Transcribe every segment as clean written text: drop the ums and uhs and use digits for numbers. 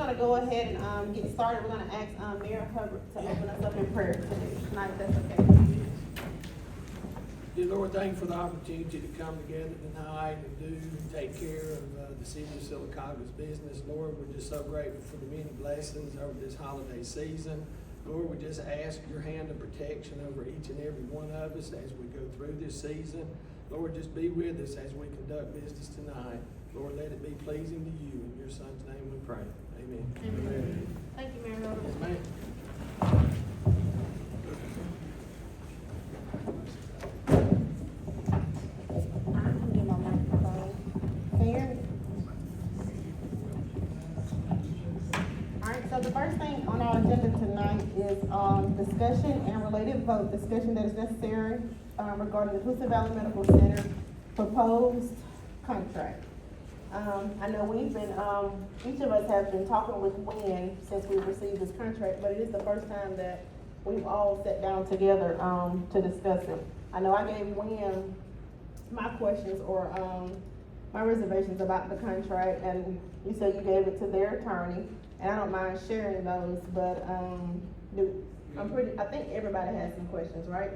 gonna go ahead and, get started. We're gonna ask, Mayor Hubbard to open us up in prayer tonight, if that's okay. Dear Lord, thank you for the opportunity to come together tonight and do and take care of the city of Sylacauga's business. Lord, we're just so grateful for the many blessings over this holiday season. Lord, we just ask your hand of protection over each and every one of us as we go through this season. Lord, just be with us as we conduct business tonight. Lord, let it be pleasing to you. In your son's name we pray. Amen. Amen. Thank you, Mayor Hubbard. Yes, ma'am. Alright, so the first thing on our agenda tonight is, discussion and related vote, discussion that is necessary, regarding the Inclusive Valley Medical Center proposed contract. I know we've been, each of us have been talking with Wynn since we received this contract, but it is the first time that we've all sat down together, to discuss it. I know I gave Wynn my questions or, my reservations about the contract, and you said you gave it to their attorney, and I don't mind sharing those, but, I think everybody has some questions, right?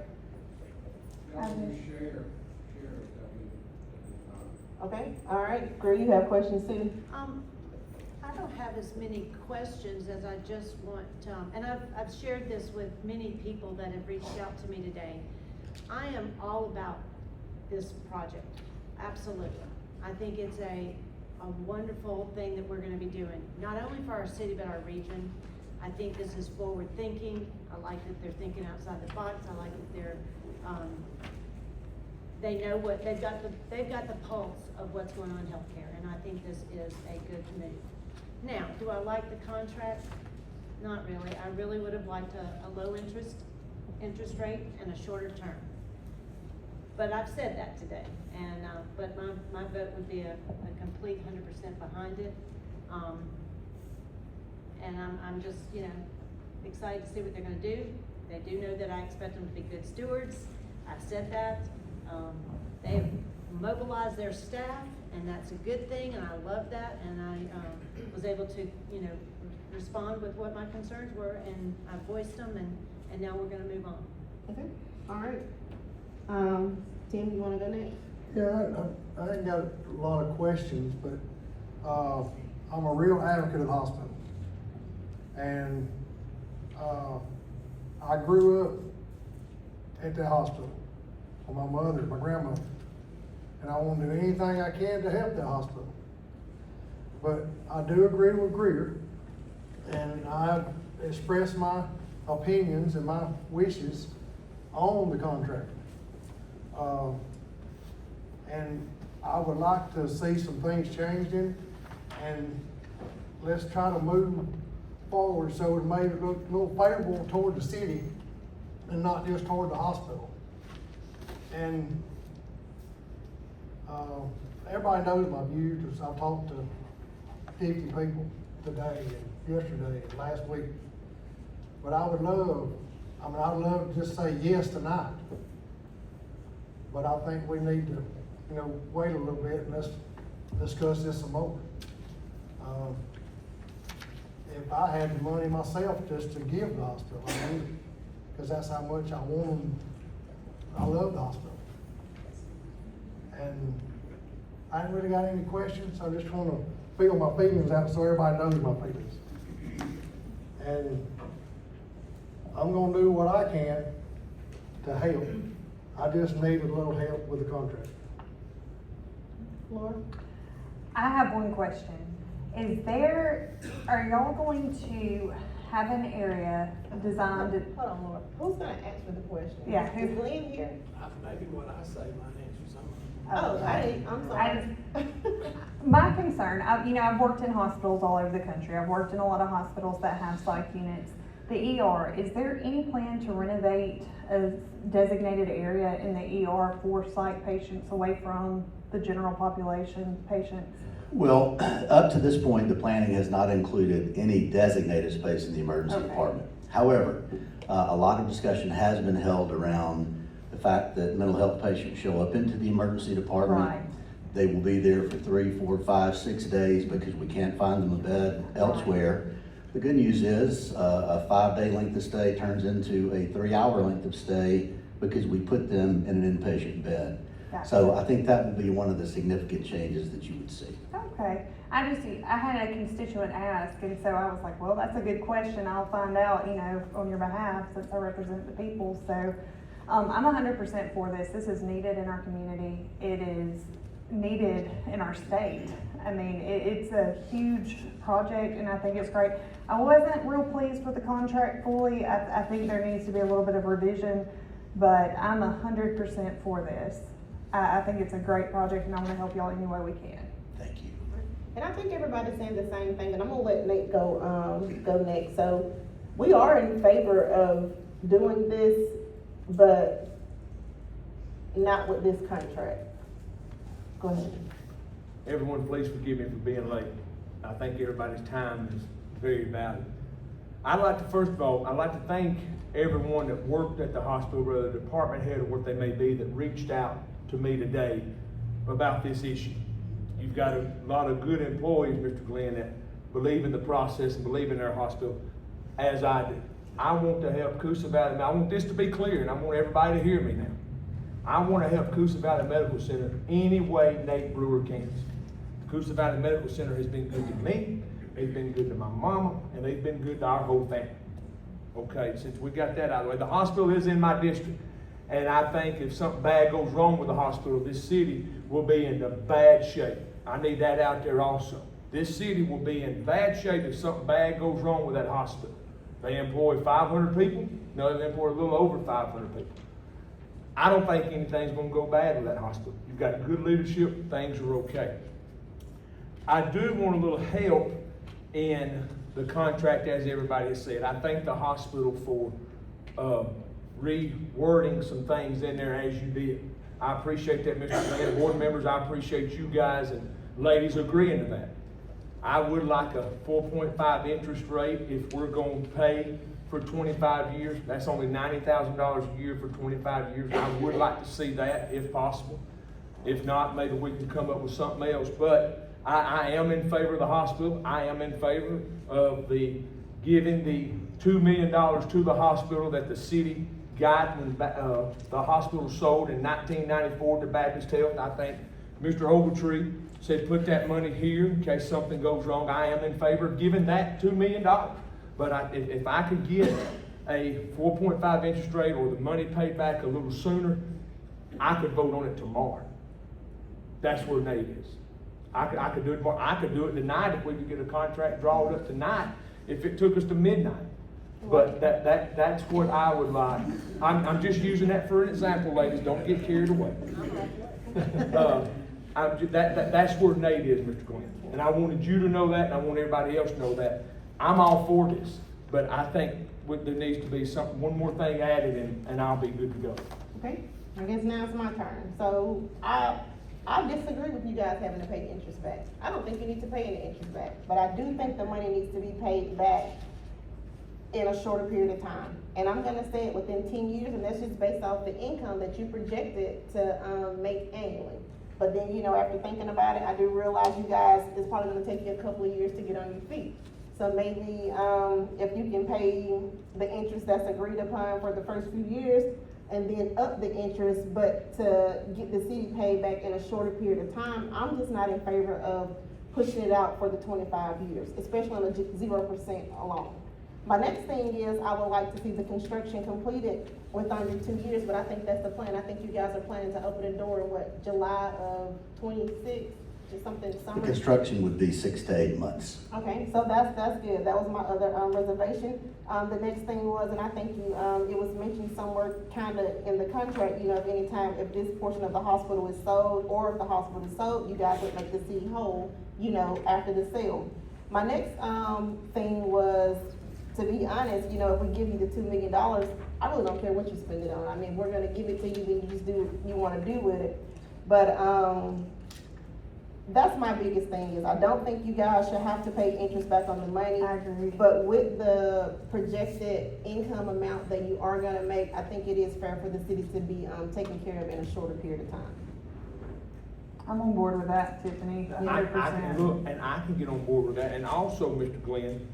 Okay, all right, girl, you have questions too? I don't have as many questions as I just want, and I've shared this with many people that have reached out to me today. I am all about this project, absolutely. I think it's a wonderful thing that we're gonna be doing, not only for our city, but our region. I think this is forward thinking. I like that they're thinking outside the box. I like that they're, they know what, they've got the pulse of what's going on in healthcare, and I think this is a good move. Now, do I like the contract? Not really. I really would have liked a low interest rate and a shorter term. But I've said that today, and, but my vote would be a complete 100% behind it. And I'm just, excited to see what they're gonna do. They do know that I expect them to be good stewards. I've said that. They've mobilized their staff, and that's a good thing, and I love that, and I was able to, respond with what my concerns were, and I voiced them, and now we're gonna move on. Okay, all right. Tim, you wanna go next? Yeah, I ain't got a lot of questions, but, I'm a real advocate of the hospital. And, I grew up at that hospital with my mother, my grandmother, and I want to do anything I can to help that hospital. But I do agree with Greer, and I've expressed my opinions and my wishes on the contract. And I would like to see some things changing, and let's try to move forward so it may look a little favorable toward the city and not just toward the hospital. And, everybody knows my views, because I've talked to 50 people today and yesterday and last week. But I'd love to just say yes tonight. But I think we need to, wait a little bit and let's discuss this some more. If I had the money myself just to give the hospital, I would, because that's how much I want them. I love the hospital. And I ain't really got any questions. I just want to feel my feelings out so everybody knows my feelings. And I'm gonna do what I can to help. I just need a little help with the contract. Laura? I have one question. Are y'all going to have an area designed to? Hold on, Laura. Who's gonna answer the question? Yeah, Is Glenn here? Maybe what I say might answer some. I'm sorry. My concern, I've worked in hospitals all over the country. I've worked in a lot of hospitals that have psych units. The ER, is there any plan to renovate a designated area in the ER for psych patients away from the general population patients? Well, up to this point, the planning has not included any designated space in the emergency department. However, a lot of discussion has been held around the fact that mental health patients show up into the emergency department. Right. They will be there for 3, 4, 5, 6 days because we can't find them a bed elsewhere. The good news is, a 5-day length of stay turns into a 3-hour length of stay because we put them in an inpatient bed. Gotcha. So I think that will be one of the significant changes that you would see. Okay, I had a constituent ask, and so I was like, well, that's a good question, I'll find out, on your behalf, since I represent the people, so, I'm 100% for this. This is needed in our community, it is needed in our state. I mean, it's a huge project, and I think it's great. I wasn't real pleased with the contract fully, I think there needs to be a little bit of revision, but I'm 100% for this. I think it's a great project, and I wanna help y'all any way we can. Thank you. And I think everybody's saying the same thing, and I'm gonna let Nate go next. So, we are in favor of doing this, but not with this contract. Go ahead. Everyone, please forgive me for being late. I think everybody's time is very valuable. I'd like to, first of all, I'd like to thank everyone that worked at the hospital, whether department head or what they may be, that reached out to me today about this issue. You've got a lot of good employees, Mr. Glenn, that believe in the process and believe in their hospital, as I do. I want to help Coosa Valley. I want this to be clear, and I want everybody to hear me now. I want to help Coosa Valley Medical Center any way Nate Brewer can. Coosa Valley Medical Center has been good to me, they've been good to my mama, and they've been good to our whole family. Okay, since we got that out of the way. The hospital is in my district, and I think if something bad goes wrong with the hospital, this city will be in the bad shape. I need that out there also. This city will be in bad shape if something bad goes wrong with that hospital. They employ 500 people, no, they employ a little over 500 people. I don't think anything's gonna go bad with that hospital. You've got good leadership, things are okay. I do want a little help in the contract, as everybody has said. I thank the hospital for rewording some things in there as you did. I appreciate that, Mr. Glenn. Board members, I appreciate you guys and ladies agreeing to that. I would like a 4.5 interest rate if we're going to pay for 25 years. That's only $90,000 a year for 25 years. I would like to see that if possible. If not, maybe we can come up with something else. But I am in favor of the hospital. I am in favor of giving the $2 million to the hospital that the city got when the hospital sold in 1994 to Baptist Health. I think Mr. Ogletree said put that money here in case something goes wrong. I am in favor of giving that $2 million. But if I could get a 4.5 interest rate or the money paid back a little sooner, I could vote on it tomorrow. That's where Nate is. I could do it tomorrow. I could do it tonight if we could get a contract, draw it up tonight, if it took us to midnight. But that's what I would like. I'm just using that for an example, ladies. Don't get carried away. That's where Nate is, Mr. Glenn. And I wanted you to know that, and I want everybody else to know that. I'm all for this, but I think there needs to be one more thing added, and I'll be good to go. Okay, I guess now it's my turn. So I disagree with you guys having to pay interest back. I don't think you need to pay any interest back, but I do think the money needs to be paid back in a shorter period of time. And I'm gonna say it within 10 years, and that's just based off the income that you projected to make annually. But then, after thinking about it, I do realize you guys, it's probably gonna take you a couple of years to get on your feet. So maybe, if you can pay the interest that's agreed upon for the first few years, and then up the interest, but to get the city paid back in a shorter period of time, I'm just not in favor of pushing it out for the 25 years, especially on the 0% alone. My next thing is I would like to see the construction completed with under 2 years, but I think that's the plan. I think you guys are planning to open the door in July of 26, just something summer. The construction would be 6 to 8 months. Okay, so that's good. That was my other reservation. The next thing was, and I think it was mentioned somewhere kind of in the contract, if this portion of the hospital is sold, or if the hospital is sold, you guys would make the city whole, after the sale. My next thing was, to be honest, if we give you the $2 million, I really don't care what you spend it on. I mean, we're gonna give it to you, then you just do what you wanna do with it. But that's my biggest thing is I don't think you guys should have to pay interest back on the money. I agree. But with the projected income amount that you are gonna make, I think it is fair for the city to be taken care of in a shorter period of time. I'm on board with that, Tiffany, I 100%. look, and I can get on board with that, and also, Mr. Glenn,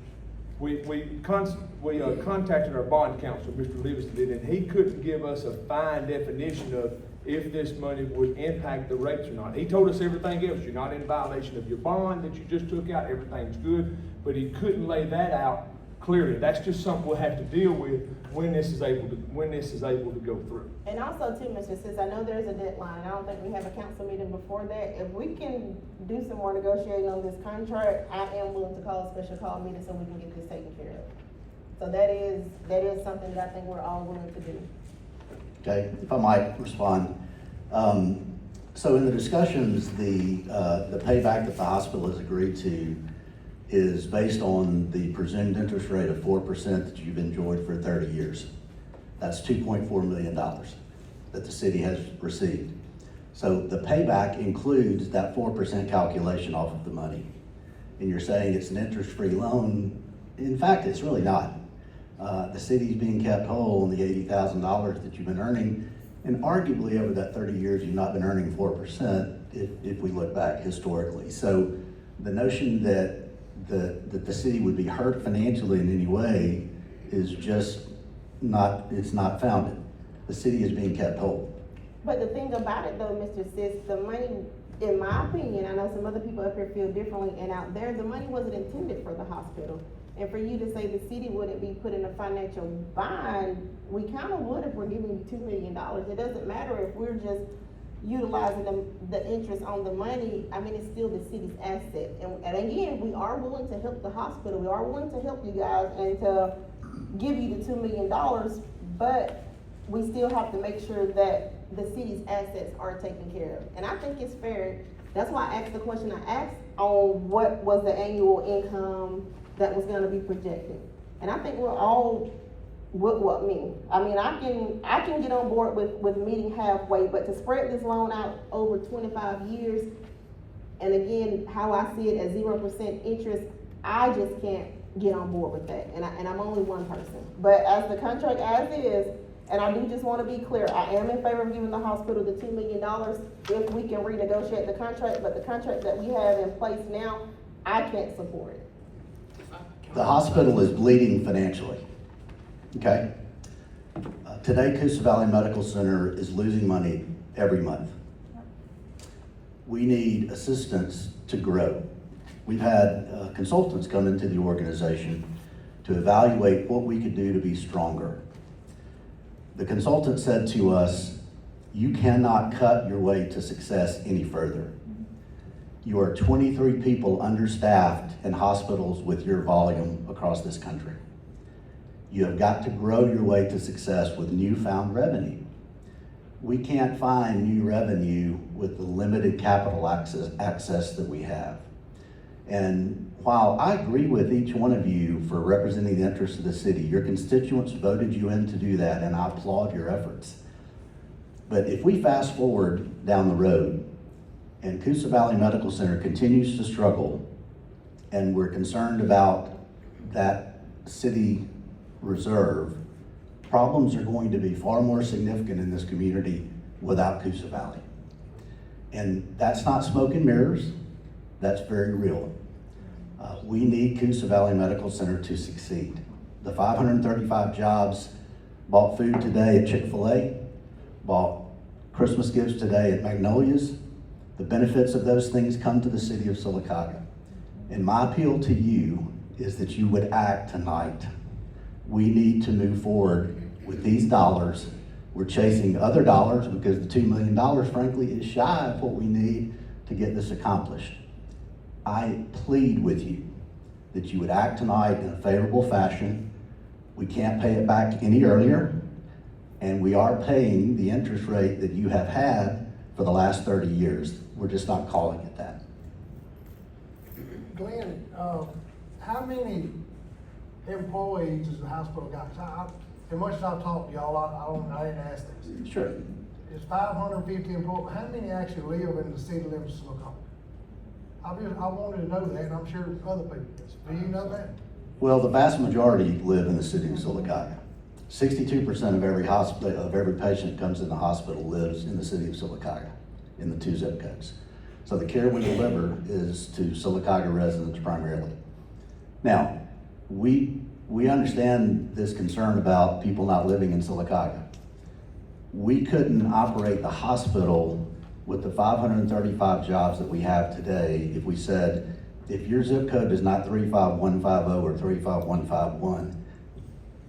we contacted our bond counsel, Mr. Livingston did, and he couldn't give us a fine definition of if this money would impact the rates or not. He told us everything else, you're not in violation of your bond that you just took out, everything's good, but he couldn't lay that out clearly. That's just something we'll have to deal with when this is able to go through. And also too, Mr. Sis, I know there's a deadline, I don't think we have a council meeting before that. If we can do some more negotiating on this contract, I am willing to call a special call meeting so we can get this taken care of. So that is something that I think we're all willing to do. Okay, if I might respond. So in the discussions, the payback that the hospital has agreed to is based on the presumed interest rate of 4% that you've enjoyed for 30 years. That's $2.4 million that the city has received. So the payback includes that 4% calculation off of the money. And you're saying it's an interest-free loan. In fact, it's really not. The city's being kept whole on the $80,000 that you've been earning. And arguably over that 30 years, you've not been earning 4% if we look back historically. So the notion that the city would be hurt financially in any way is just it's not founded. The city is being kept whole. But the thing about it though, Mr. Sis, the money, in my opinion, I know some other people up here feel differently, and out there, the money wasn't intended for the hospital. And for you to say the city wouldn't be put in a financial bind, we kind of would if we're giving you $2 million. It doesn't matter if we're just utilizing the interest on the money. I mean, it's still the city's asset. And again, we are willing to help the hospital. We are willing to help you guys and to give you the $2 million, but we still have to make sure that the city's assets are taken care of. And I think it's fair. That's why I asked the question I asked on what was the annual income that was gonna be projected. And I think we're all, I mean, I can get on board with meeting halfway, but to spread this loan out over 25 years, and again, how I see it as 0% interest, I just can't get on board with that. And I'm only one person. But as the contract as is, and I do just wanna be clear, I am in favor of giving the hospital the $2 million if we can renegotiate the contract, but the contract that we have in place now, I can't support it. The hospital is bleeding financially, okay? Today, Coosa Valley Medical Center is losing money every month. We need assistance to grow. We've had consultants come into the organization to evaluate what we could do to be stronger. The consultant said to us, you cannot cut your way to success any further. You are 23 people understaffed in hospitals with your volume across this country. You have got to grow your way to success with newfound revenue. We can't find new revenue with the limited capital access that we have. And while I agree with each one of you for representing the interests of the city, your constituents voted you in to do that, and I applaud your efforts. But if we fast forward down the road, and Coosa Valley Medical Center continues to struggle, and we're concerned about that city reserve, problems are going to be far more significant in this community without Coosa Valley. And that's not smoke and mirrors, that's very real. We need Coosa Valley Medical Center to succeed. The 535 jobs bought food today at Chick-fil-A, bought Christmas gifts today at Magnolia's. The benefits of those things come to the city of Sylacauga. And my appeal to you is that you would act tonight. We need to move forward with these dollars. We're chasing other dollars because the $2 million, frankly, is shy of what we need to get this accomplished. I plead with you that you would act tonight in a favorable fashion. We can't pay it back any earlier, and we are paying the interest rate that you have had for the last 30 years. We're just not calling it that. Glenn, how many employees does the hospital got? As much as I've talked to y'all, I didn't ask this. Sure. It's 550 employees. How many actually live in the city limits of Sylacauga? I wanted to know that, and I'm sure other people do. Do you know that? Well, the vast majority live in the city of Sylacauga. 62% of every patient that comes in the hospital lives in the city of Sylacauga, in the 2 zip codes. So the care we deliver is to Sylacauga residents primarily. Now, we understand this concern about people not living in Sylacauga. We couldn't operate the hospital with the 535 jobs that we have today if we said, if your zip code is not 35150 or 35151,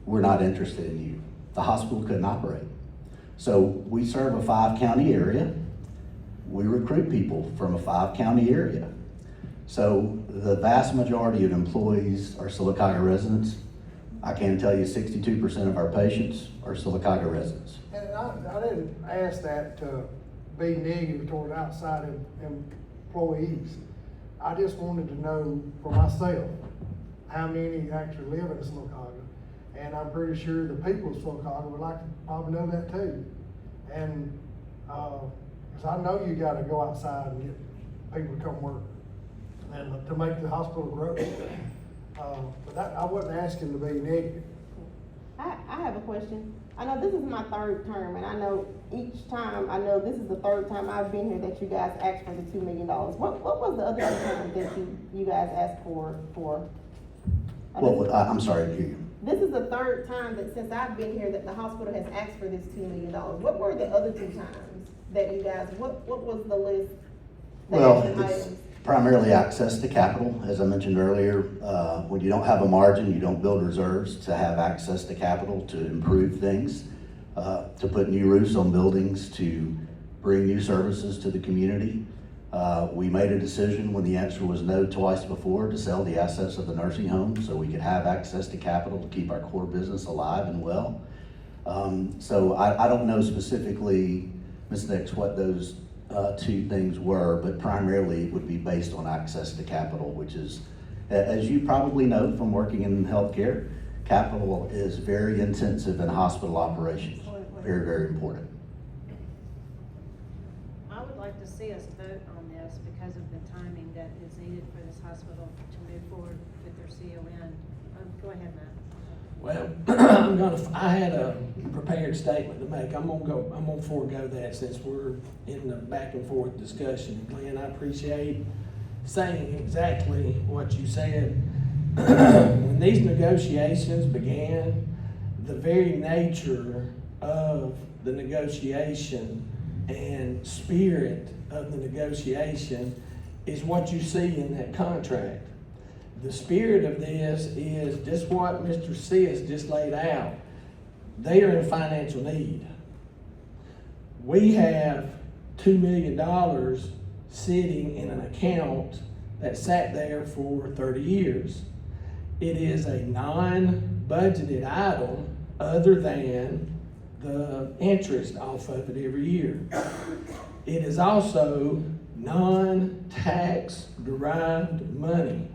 we're not interested in you. The hospital couldn't operate. So we serve a 5-county area. We recruit people from a 5-county area. So the vast majority of employees are Sylacauga residents. I can tell you 62% of our patients are Sylacauga residents. And I didn't ask that to be negative toward outside employees. I just wanted to know for myself, how many actually live in Sylacauga. And I'm pretty sure the people of Sylacauga would like to probably know that too. And, cause I know you gotta go outside and get people to come work and to make the hospital grow. But that, I wasn't asking to be negative. I have a question. I know this is my third term, and I know each time, I know this is the third time I've been here that you guys asked for the $2 million. What was the other time that you guys asked for? Well, I'm sorry to hear you. This is the third time that since I've been here that the hospital has asked for this $2 million. What were the other 2 times that you guys, what was the list? the Well, action it's items? primarily access to capital, as I mentioned earlier. When you don't have a margin, you don't build reserves to have access to capital to improve things, to put new roofs on buildings, to bring new services to the community. We made a decision when the answer was no twice before to sell the assets of the nursing home so we could have access to capital to keep our core business alive and well. So I don't know specifically, Ms. Nix, what those 2 things were, but primarily it would be based on access to capital, which is, as you probably know from working in healthcare, capital is very intensive in hospital operations. Very, very important. I would like to see us vote on this because of the timing that is needed for this hospital to move forward with their CON. Go ahead, Matt. Well, I had a prepared statement to make. I'm gonna forego that since we're in the back and forth discussion. Glenn, I appreciate saying exactly what you said. When these negotiations began, the very nature of the negotiation and spirit of the negotiation is what you see in that contract. The spirit of this is just what Mr. Sis just laid out. They are in financial need. We have $2 million sitting in an account that sat there for 30 years. It is a non-budgeted item other than the interest off of it every year. It is also non-tax derived money.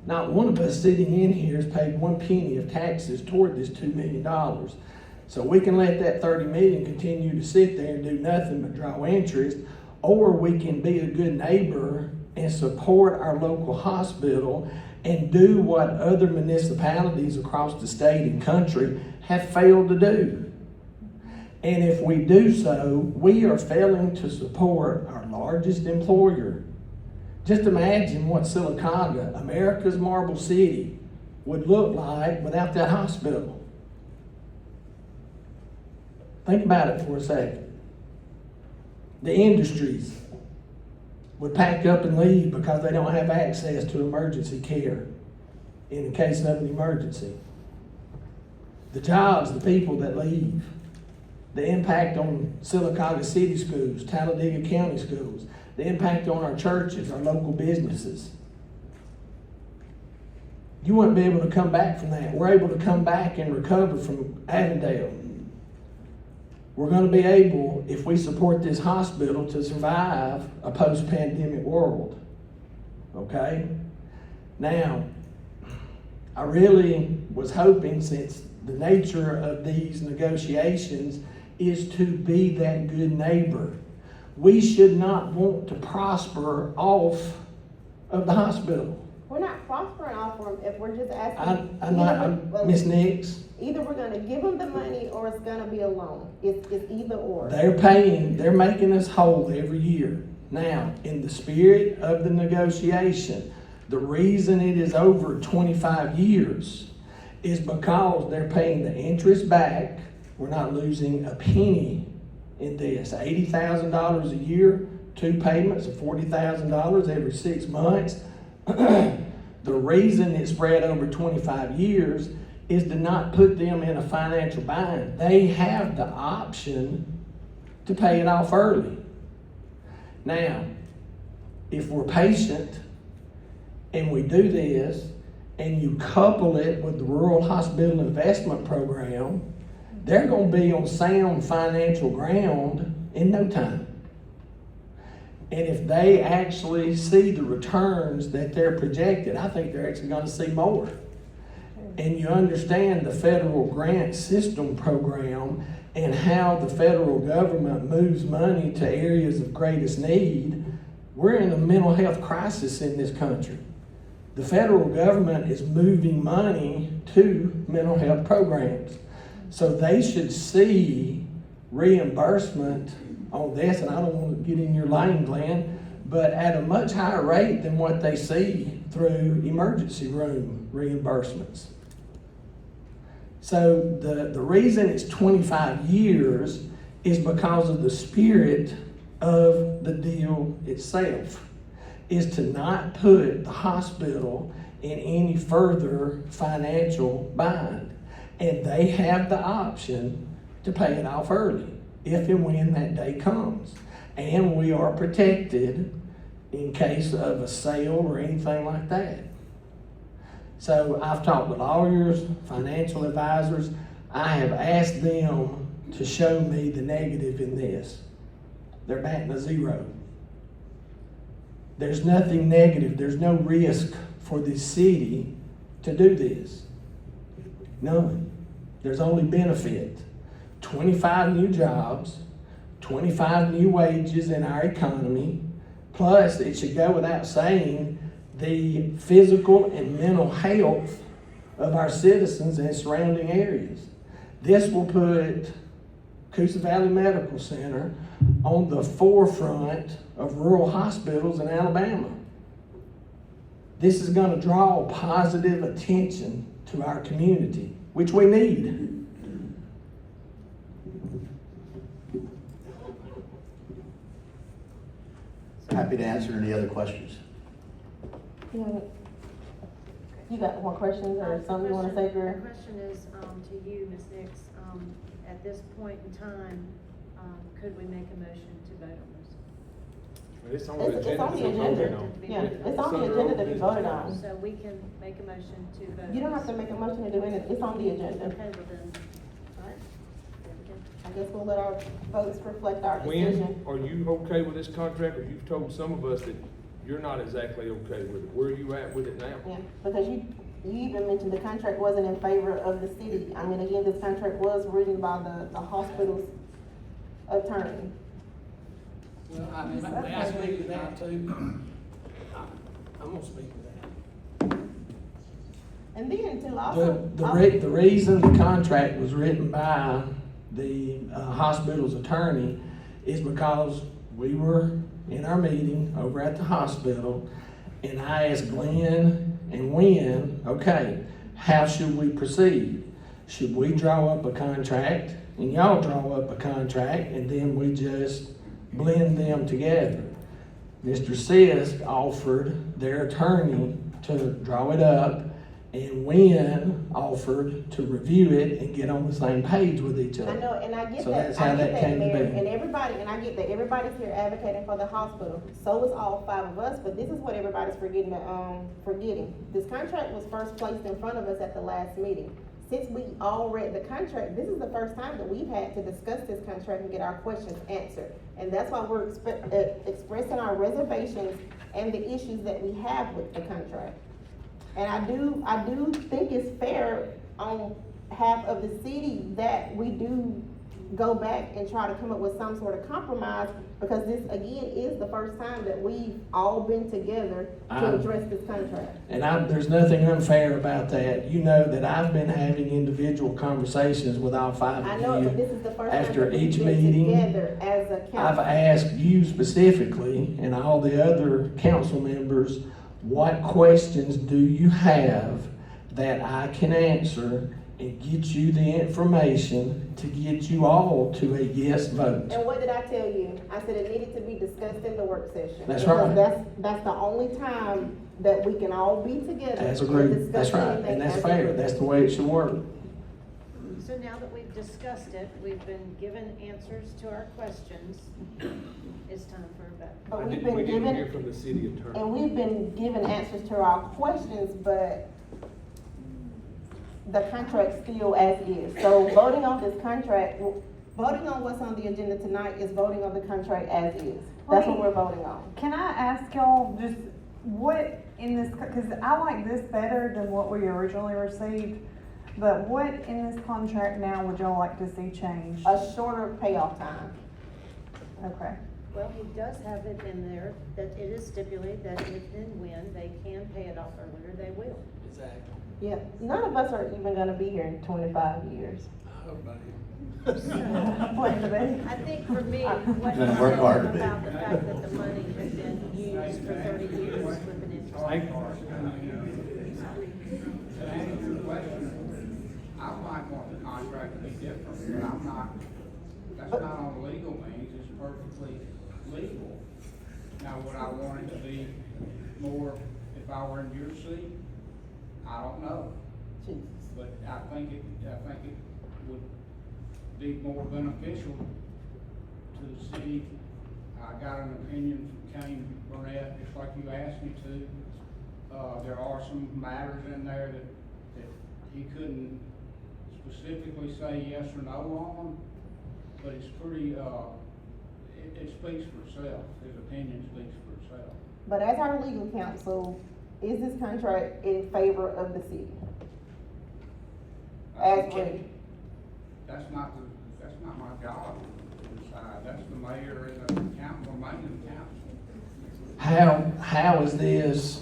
Not one of us sitting in here has paid 1 penny of taxes toward this $2 million. So we can let that 30 million continue to sit there and do nothing but draw interest, or we can be a good neighbor and support our local hospital and do what other municipalities across the state and country have failed to do. And if we do so, we are failing to support our largest employer. Just imagine what Sylacauga, America's Marble City, would look like without that hospital. Think about it for a second. The industries would pack up and leave because they don't have access to emergency care in the case of an emergency. The jobs, the people that leave, the impact on Sylacauga City schools, Talladega County schools, the impact on our churches, our local businesses. You wouldn't be able to come back from that. We're able to come back and recover from Avondale. We're going to be able, if we support this hospital, to survive a post-pandemic world. Okay? Now, I really was hoping, since the nature of these negotiations is to be that good neighbor, we should not want to prosper off of the hospital. We're not prospering off them if we're just asking. Ms. Nix, Either we're gonna give them the money or it's gonna be a loan. It's either or. they're making us whole every year. Now, in the spirit of the negotiation, the reason it is over 25 years is because they're paying the interest back. We're not losing a penny in this. $80,000 a year, 2 payments of $40,000 every 6 months. The reason it's spread over 25 years is to not put them in a financial bind. They have the option to pay it off early. Now, if we're patient and we do this, and you couple it with the Rural Hospital Investment Program, they're going to be on sound financial ground in no time. And if they actually see the returns that they're projected, I think they're actually going to see more. And you understand the federal grant system program and how the federal government moves money to areas of greatest need. We're in a mental health crisis in this country. The federal government is moving money to mental health programs. So they should see reimbursement on this, and I don't want to get in your lane, Glenn, but at a much higher rate than what they see through emergency room reimbursements. So the reason it's 25 years is because of the spirit of the deal itself, is to not put the hospital in any further financial bind. And they have the option to pay it off early, if and when that day comes. And we are protected in case of a sale or anything like that. So I've talked to lawyers, financial advisors. I have asked them to show me the negative in this. They're batting a 0. There's nothing negative. There's no risk for the city to do this. None. There's only benefit. 25 new jobs, 25 new wages in our economy, plus it should go without saying the physical and mental health of our citizens in surrounding areas. This will put Coosa Valley Medical Center on the forefront of rural hospitals in Alabama. This is going to draw positive attention to our community, which we need. Happy to answer any other questions. You got more questions or something you want to say, The Greer? question is, to you, Ms. Nix, at this point in time, could we make a motion to vote on this? It's on the It's agenda. on the to vote agenda. on. Yeah, it's on the agenda to be voted on. So we can make a motion to vote. You don't have to make a motion to do anything. It's on the agenda. Okay, well then, all right. There we go. I guess we'll let our votes reflect our decision. When are you okay with this contract, or you've told some of us that you're not exactly okay with it? Where are you at with it now? Yeah, because you even mentioned the contract wasn't in favor of the city. I mean, again, this contract was written by the hospital's attorney. Well, may I speak to that too? I'm gonna speak to that. And then too, also. The reason the contract was written by the hospital's attorney is because we were in our meeting over at the hospital, and I asked Glenn and Wynn, okay, how should we proceed? Should we draw up a contract, and y'all draw up a contract, and then we just blend them together? Mr. Sisk offered their attorney to draw it up, and Wynn offered to review it and get on the same page with each other. I know, and I get So that, that's how I get that that, came to Mayor, be. and everybody, and I get that everybody's here advocating for the hospital. So is all 5 of us, but this is what everybody's forgetting. This contract was first placed in front of us at the last meeting. Since we all read the contract, this is the first time that we've had to discuss this contract and get our questions answered. And that's why we're expressing our reservations and the issues that we have with the contract. And I do think it's fair on half of the city that we do go back and try to come up with some sort of compromise, because this, again, is the first time that we've all been together to address this contract. And there's nothing unfair about that. You know that I've been having individual conversations with all five I of know, you. but this is the first time After that we've each been meeting, together as a I've council. asked you specifically, and all the other council members, what questions do you have that I can answer and get you the information to get you all to a yes vote? And what did I tell you? I said it needed to be discussed in the work session. That's because right. That's the only time that we can all be together. That's and agreed, discuss that's right, anything and that's as a fair, group. that's the way it should work. So now that we've discussed it, we've been given answers to our questions, it's time for a vote. But We we've been didn't hear given, from the city attorney. and we've been given answers to our questions, but the contract's still as is. So voting on this contract, voting on what's on the agenda tonight is voting on the contract as is. That's what we're voting on. Can I ask y'all just what in this, because I like this better than what we originally received, but what in this contract now would y'all like to see changed? A shorter payoff time. Okay. Well, he does have it in there that it is stipulated that if and when they can pay it off earlier, they will. Exactly. Yeah, none of us are even gonna be here in 25 years. I hope I am. Plan to be. I think for me, what Gonna you work said hard to be. about the fact that the money has been used for 30 years with an interest. Thank you. To answer your question, I might want the contract to be different, but I'm not, that's not on legal means, it's perfectly legal. Now, would I want it to be more, if I were in your seat? I don't know, Jesus. but I think it would be more beneficial to the city. I got an opinion from Kane Burnett, just like you asked me to. There are some matters in there that he couldn't specifically say yes or no on, but it's pretty, it speaks for itself. His opinion speaks for itself. But as our legal counsel, is this contract in favor of the city? As written? That's not my job to decide. That's the mayor and the council, mainly the council. How is this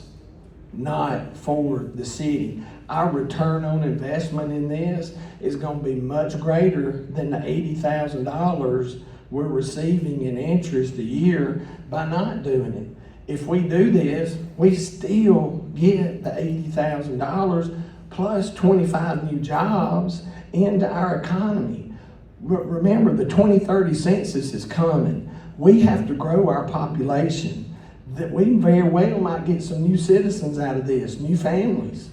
not for the city? Our return on investment in this is gonna be much greater than the $80,000 we're receiving in interest a year by not doing it. If we do this, we still get the $80,000 plus 25 new jobs into our economy. Remember, the 2030 census is coming. We have to grow our population. That we very well might get some new citizens out of this, new families.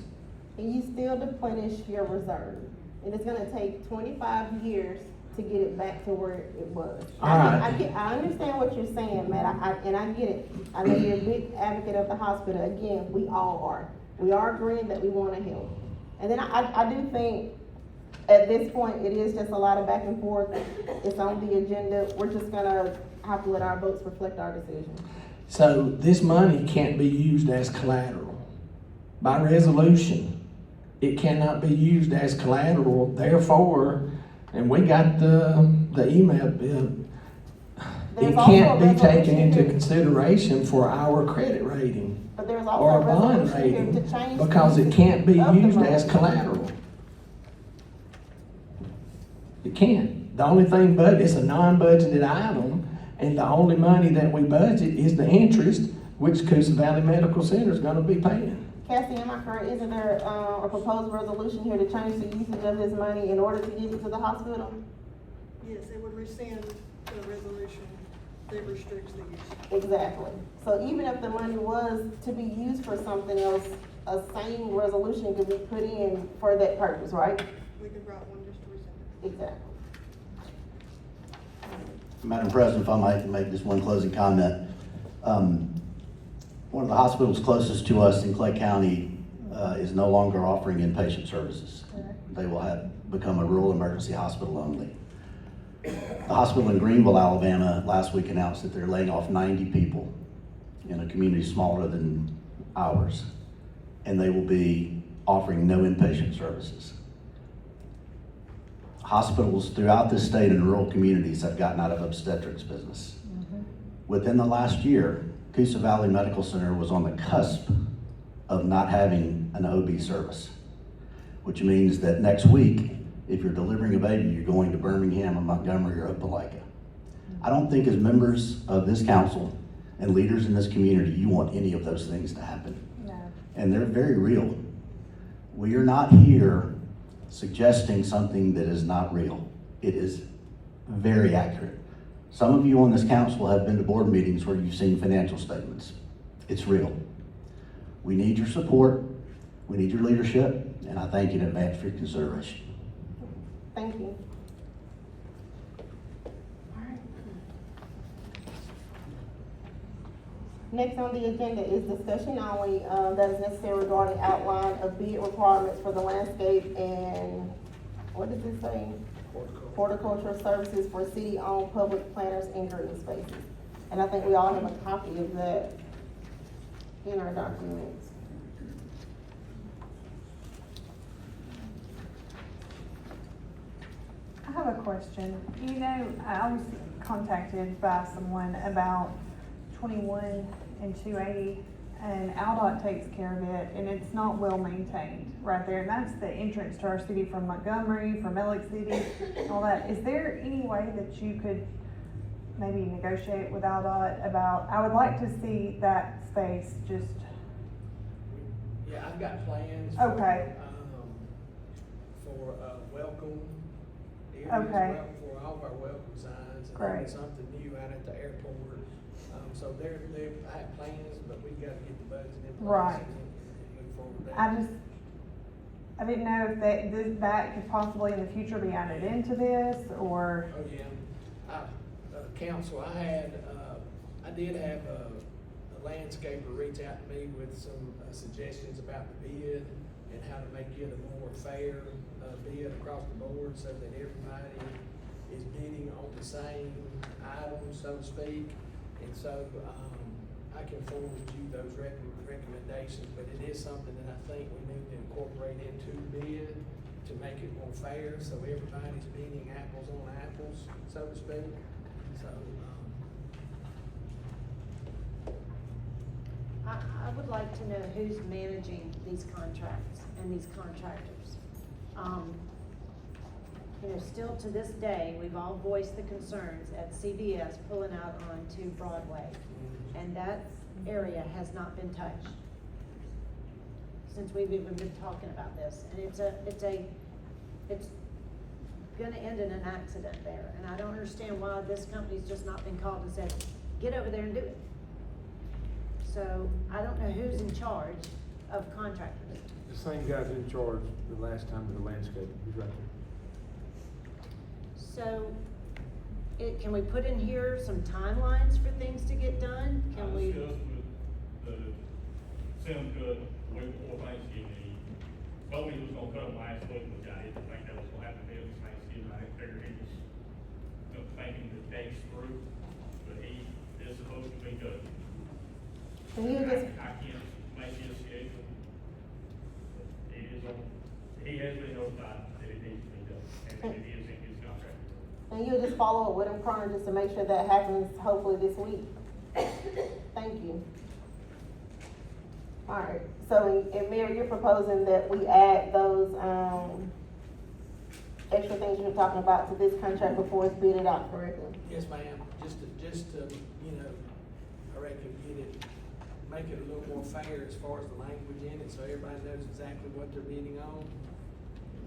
And you still deplenish your reserve. And it's gonna take 25 years to get it back to where it was. All right. I understand what you're saying, Matt, and I get it. I know you're a big advocate of the hospital. Again, we all are. We are agreeing that we wanna help. And then I do think at this point, it is just a lot of back and forth. It's on the agenda. We're just gonna have to let our votes reflect our decision. So this money can't be used as collateral. By resolution, it cannot be used as collateral, therefore, and we got the email, There's it also can't a be taken resolution into here. consideration for our credit rating But there's also or a a bond resolution here rating to change. the because it usage can't be of the used money. as collateral. It can't. The only thing but it's a non-budgeted item, and the only money that we budget is the interest, which Coosa Valley Medical Center is gonna be paying. Cassie, am I correct? Isn't there, a proposed resolution here to change the usage of this money in order to give it to the hospital? Yes, it would rescind the resolution that restricts the use. Exactly. So even if the money was to be used for something else, a same resolution could be put in for that purpose, right? We could write one just to rescind it. Exactly. Madam President, if I might make just one closing comment. One of the hospitals closest to us in Clay County is no longer offering inpatient services. They will become a rural emergency hospital only. The hospital in Greenville, Alabama, last week announced that they're laying off 90 people in a community smaller than ours, and they will be offering no inpatient services. Hospitals throughout this state and rural communities have gotten out of obstetrics business. Within the last year, Coosa Valley Medical Center was on the cusp of not having an OB service, which means that next week, if you're delivering a baby, you're going to Birmingham or Montgomery or Opelika. I don't think as members of this council and leaders in this community, you want any of those things to happen. No. And they're very real. We are not here suggesting something that is not real. It is very accurate. Some of you on this council have been to board meetings where you've seen financial statements. It's real. We need your support, we need your leadership, and I thank you in advance for your consideration. Thank you. All right. Next on the agenda is discussion only, that is necessary regarding outline of bid requirements for the landscape and, what does it say? Horticultural services for city-owned public planters and green spaces. And I think we all have a copy of that in our documents. I have a question. You know, I was contacted by someone about 21 and 280, and Aldott takes care of it, and it's not well maintained right there. And that's the entrance to our city from Montgomery, from Ellick City, all that. Is there any way that you could maybe negotiate with Aldott about, I would like to see that space just, Yeah, I've got plans. Okay. For, welcome areas, Okay. for all of our welcome signs. And Great. then something new out at the airport. So I have plans, but we've got to get the budget in place. Right. And move forward with that. I didn't know if that could possibly in the future be added into this, or, Oh, yeah. Council, I did have a landscaper reach out to me with some suggestions about the bid and how to make it a more fair bid across the board so that everybody is bidding on the same items, so to speak. And so, I can forward you those recommendations, but it is something that I think we need to incorporate into the bid to make it more fair, so everybody's bidding apples on apples, so to speak. So, I would like to know who's managing these contracts and these contractors. You know, still to this day, we've all voiced the concerns at CVS pulling out onto Broadway. And that area has not been touched since we've even been talking about this. And it's gonna end in an accident there. And I don't understand why this company's just not been called and said, get over there and do it. So I don't know who's in charge of contractors. The same guy's in charge the last time of the landscape, he's right there. So, can we put in here some timelines for things to get done? Can we? I discussed with the Simca, the week before Thanksgiving, he told me he was gonna cut them last week, which I didn't think that was gonna happen this Thanksgiving. I didn't figure he was, thinking the dates through, but he is supposed to be good. Can you just, I can't make his schedule. He is on, he has been notified that it needs to be done, and it is in his contract. and you'll just follow up with him, Cronin, just to make sure that happens hopefully this week? Thank you. All right, so, and Mayor, you're proposing that we add those, extra things you're talking about to this contract before it's bidded out correctly? yes, ma'am, just to, you know, I reckon make it a little more fair as far as the language in it, so everybody knows exactly what they're bidding on.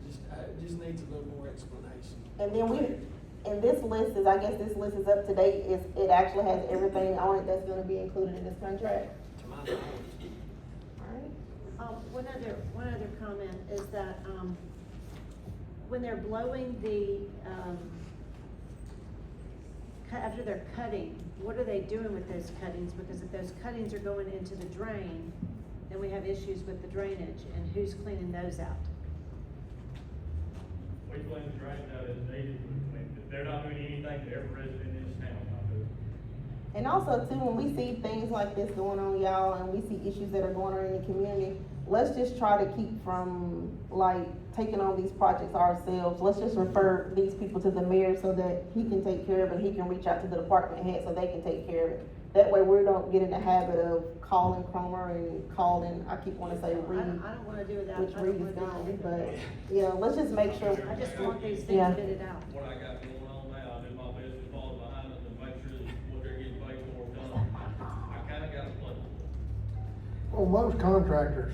It just needs a little more explanation. And then and this list is, I guess this list is up to date, it actually has everything on it that's gonna be included in this contract? To my knowledge. All right. One other comment is that, when they're blowing the, after they're cutting, what are they doing with those cuttings? Because if those cuttings are going into the drain, then we have issues with the drainage, and who's cleaning those out? We clean the drains out as needed, if they're not doing anything to every resident in this town, not doing. And also too, when we see things like this going on, y'all, and we see issues that are going on in the community, let's just try to keep from like taking on these projects ourselves. Let's just refer these people to the mayor so that he can take care of it, he can reach out to the department head so they can take care of it. That way we don't get in the habit of calling Cromer and calling, I keep wanting to say Reed, I don't wanna do that. which I don't Reed wanna is do gone, that. but, you know, let's just make sure. I just want these Yeah. things fitted out. What I got going on now, I do my best to follow behind them and make sure that what they're getting paid for is done. I kinda got a plan. Well, most contractors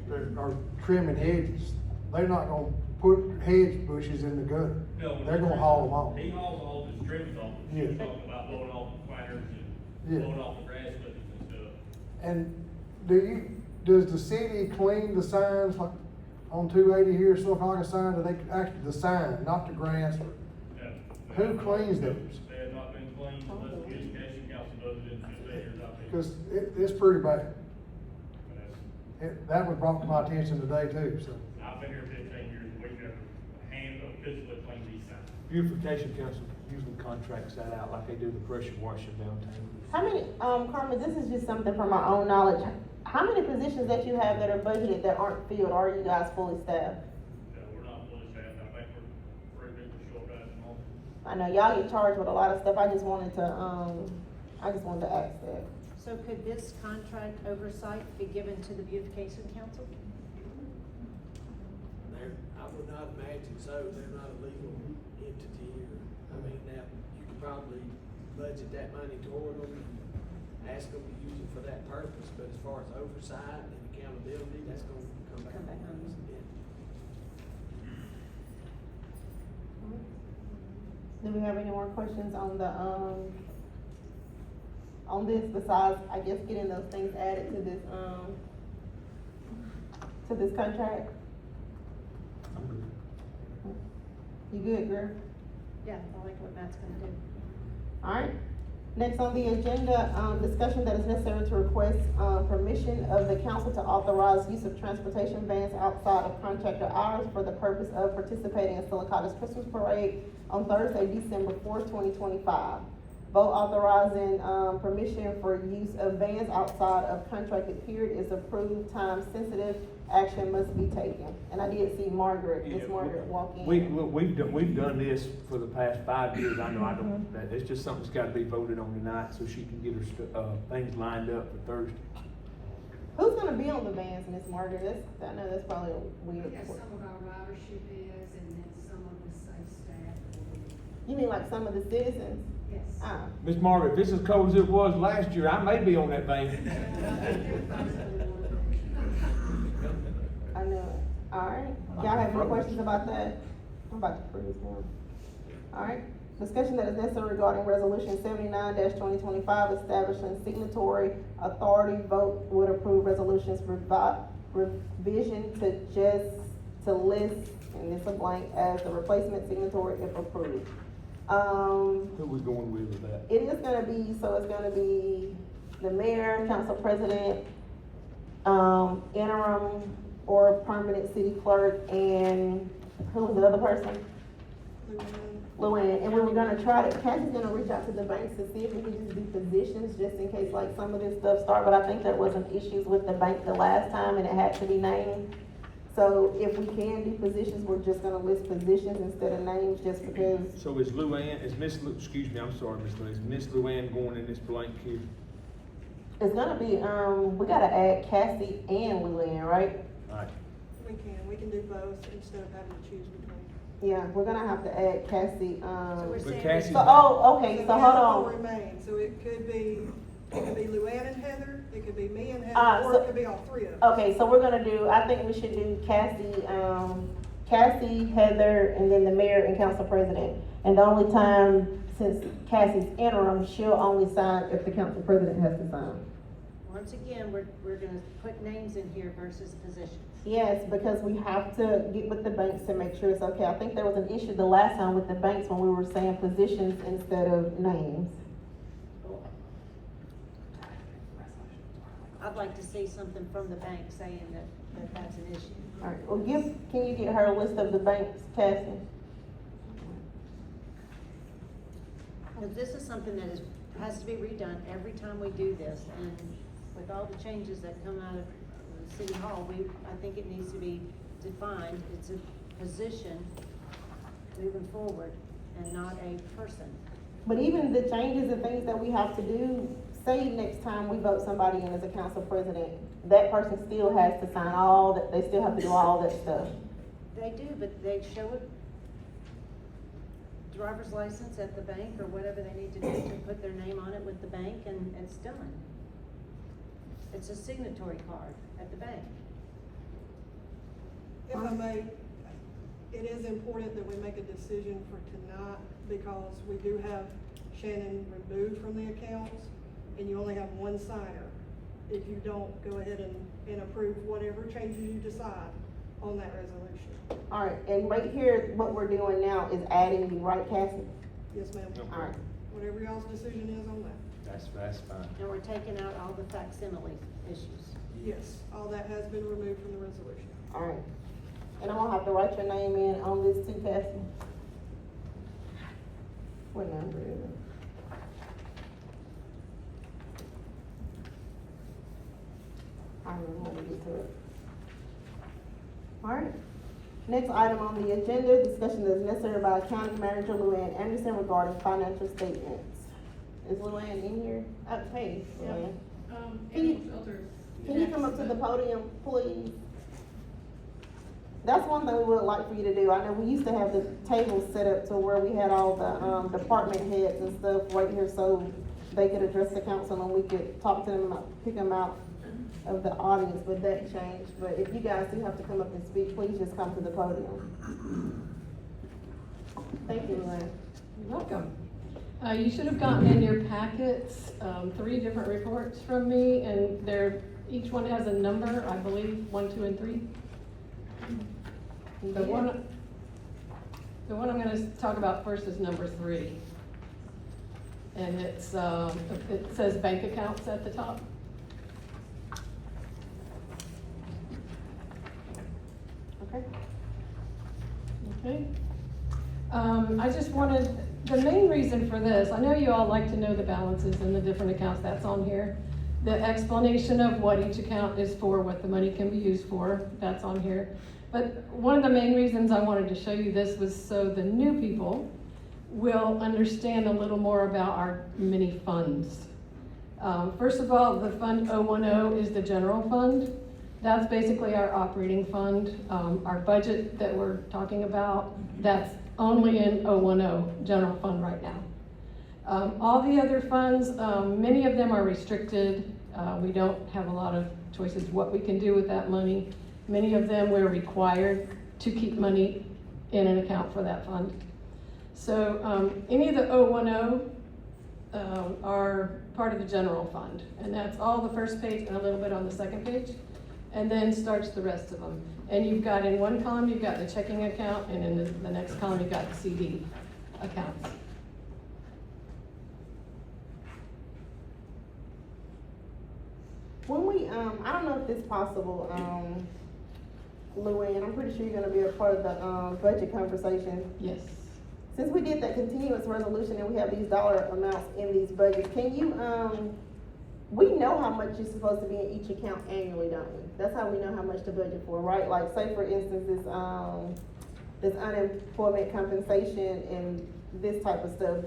that are trimming hedges, they're not gonna put hedge bushes in the gutter. No, They're gonna haul them off. He hauls all his trims off, Yeah. he's talking about blowing off the planters Yeah. and blowing off the grass clippings and stuff. And does the city clean the signs like on 280 here, Sylacauga sign, do they, actually the sign, not the grass? No. Who cleans those? They have not been cleaned unless the education council does it in 15 years I've been. Cause it's pretty bad. But that's- That was brought to my attention today too, so. I've been here 15 years, and we've never officially cleaned these signs. Beautification Council usually contracts that out like they do the pressure washing downtown. How many, Carmen, this is just something from my own knowledge. How many positions that you have that are budgeted that aren't filled, or are you guys fully staffed? We're not fully staffed, I think we're pretty big short right at the moment. I know y'all get charged with a lot of stuff, I just wanted to ask that. So could this contract oversight be given to the beautification council? I would not imagine so, they're not a legal entity, or, I mean, now, you could probably budget that money toward them, and ask them to use it for that purpose, but as far as oversight and accountability, that's gonna come back. Come back on us. Yeah. Do we have any more questions on the, on this besides, I guess, getting those things added to this contract? You good, girl? Yeah, I like what Matt's gonna do. Alright, next on the agenda, discussion that is necessary to request, permission of the council to authorize use of transportation vans outside of contractor hours for the purpose of participating in Sylacauga's Christmas Parade on Thursday, December 4th, 2025. Vote authorizing, permission for use of vans outside of contracted period is approved, time sensitive, action must be taken. And I did see Margaret, Miss Margaret walk in. We've done this for the past 5 years, I know, that, it's just something that's gotta be voted on tonight, so she can get her, things lined up for Thursday. Who's gonna be on the vans, Miss Margaret? I know that's probably a weird. Yes, some of our ridership is, and then some of the safe staff. You mean like some of the citizens? Yes. Ah, Miss Margaret, if this is cold as it was last year, I may be on that van. I know it. Alright, y'all have any questions about that? I'm about to freeze now. Alright, discussion that is necessary regarding resolution 79-2025, establishing signatory authority. Vote would approve resolutions revision to list, and it's a blank, as the replacement signatory if approved. Who we going with that? It is gonna be, so it's gonna be the mayor, council president, interim or permanent city clerk, and who was the other person? Luann. And we were gonna try to, Kathy's gonna reach out to the banks to see if we can just do positions, just in case like some of this stuff start, but I think there wasn't issues with the bank the last time and it had to be named. So if we can do positions, we're just gonna list positions instead of names, just because. So is excuse me, I'm sorry, Miss Lou, is Miss Luann going in this blank here? It's gonna be, we gotta add Cassie and Luann, right? Alright, We can do both instead of having to choose between. Yeah, we're gonna have to add Cassie, So we're But saying. Cassie- so, oh, okay, so the hold other on. will remain, so it could be Luann and Heather, it could be me and Ah, Heather, or so- it could be all three of us. Okay, so we're gonna do, I think we should do Cassie, Heather, and then the mayor and council president. And the only time, since Cassie's interim, she'll only sign if the council president has to sign. Once again, we're gonna put names in here versus positions. Yes, because we have to get with the banks to make sure it's okay. I think there was an issue the last time with the banks when we were saying positions instead of names. I'd like to see something from the bank saying that that's an issue. All right, well, can you get her a list of the banks, Cassie? Because this is something that has to be redone every time we do this, and with all the changes that come out of the city hall, I think it needs to be defined, it's a position moving forward and not a person. But even the changes and things that we have to do, say next time we vote somebody in as a council president, that person still has to sign all that, they still have to do all that stuff. They do, but they show a driver's license at the bank or whatever they need to do to put their name on it with the bank, and it's done. It's a signatory card at the bank. If I may, it is important that we make a decision for tonight, because we do have Shannon removed from the accounts, and you only have one signer. If you don't go ahead and approve whatever changes you decide on that resolution. All right, and right here, what we're doing now is adding you, right, Cassie? Yes, ma'am. All right. Whatever y'all's decision is on that. That's fine. And we're taking out all the facsimile issues. Yes, all that has been removed from the resolution. All right. And I'm gonna have to write your name in on this too, Cassie. What number is it? I don't know when we get to it. All right. Next item on the agenda, discussion that is necessary by County Manager Luann Anderson regarding financial statements. Is Luann in here? Hey, Luann. Can you come up to the podium, please? That's one thing we would like for you to do. I know we used to have the tables set up to where we had all the department heads and stuff right here, so they could address the council and we could talk to them about, pick them out of the audience, but that changed. But if you guys do have to come up and speak, please just come to the podium. Thank you, Luann. You're welcome. You should have gotten in your packets, 3 different reports from me, and each one has a number, I believe, 1, 2, and 3. The one I'm gonna talk about first is number 3. And it says bank accounts at the top. Okay. Okay. I just wanted, the main reason for this, I know you all like to know the balances in the different accounts, that's on here. The explanation of what each account is for, what the money can be used for, that's on here. But one of the main reasons I wanted to show you this was so the new people will understand a little more about our mini funds. First of all, the fund 010 is the general fund. That's basically our operating fund. Our budget that we're talking about, that's only in 010, general fund right now. All the other funds, many of them are restricted. We don't have a lot of choices what we can do with that money. Many of them we're required to keep money in an account for that fund. So any of the 010 are part of the general fund, and that's all the first page and a little bit on the second page, and then starts the rest of them. And you've got in one column, you've got the checking account, and in the next column, you've got the CD accounts. When we, I don't know if this is possible, Luann, I'm pretty sure you're gonna be a part of the, budget conversation. Yes. Since we did that continuous resolution and we have these dollar amounts in these budgets, can you, we know how much is supposed to be in each account annually, don't we? That's how we know how much to budget for, right? Like, say for instance, this unemployment compensation and this type of stuff.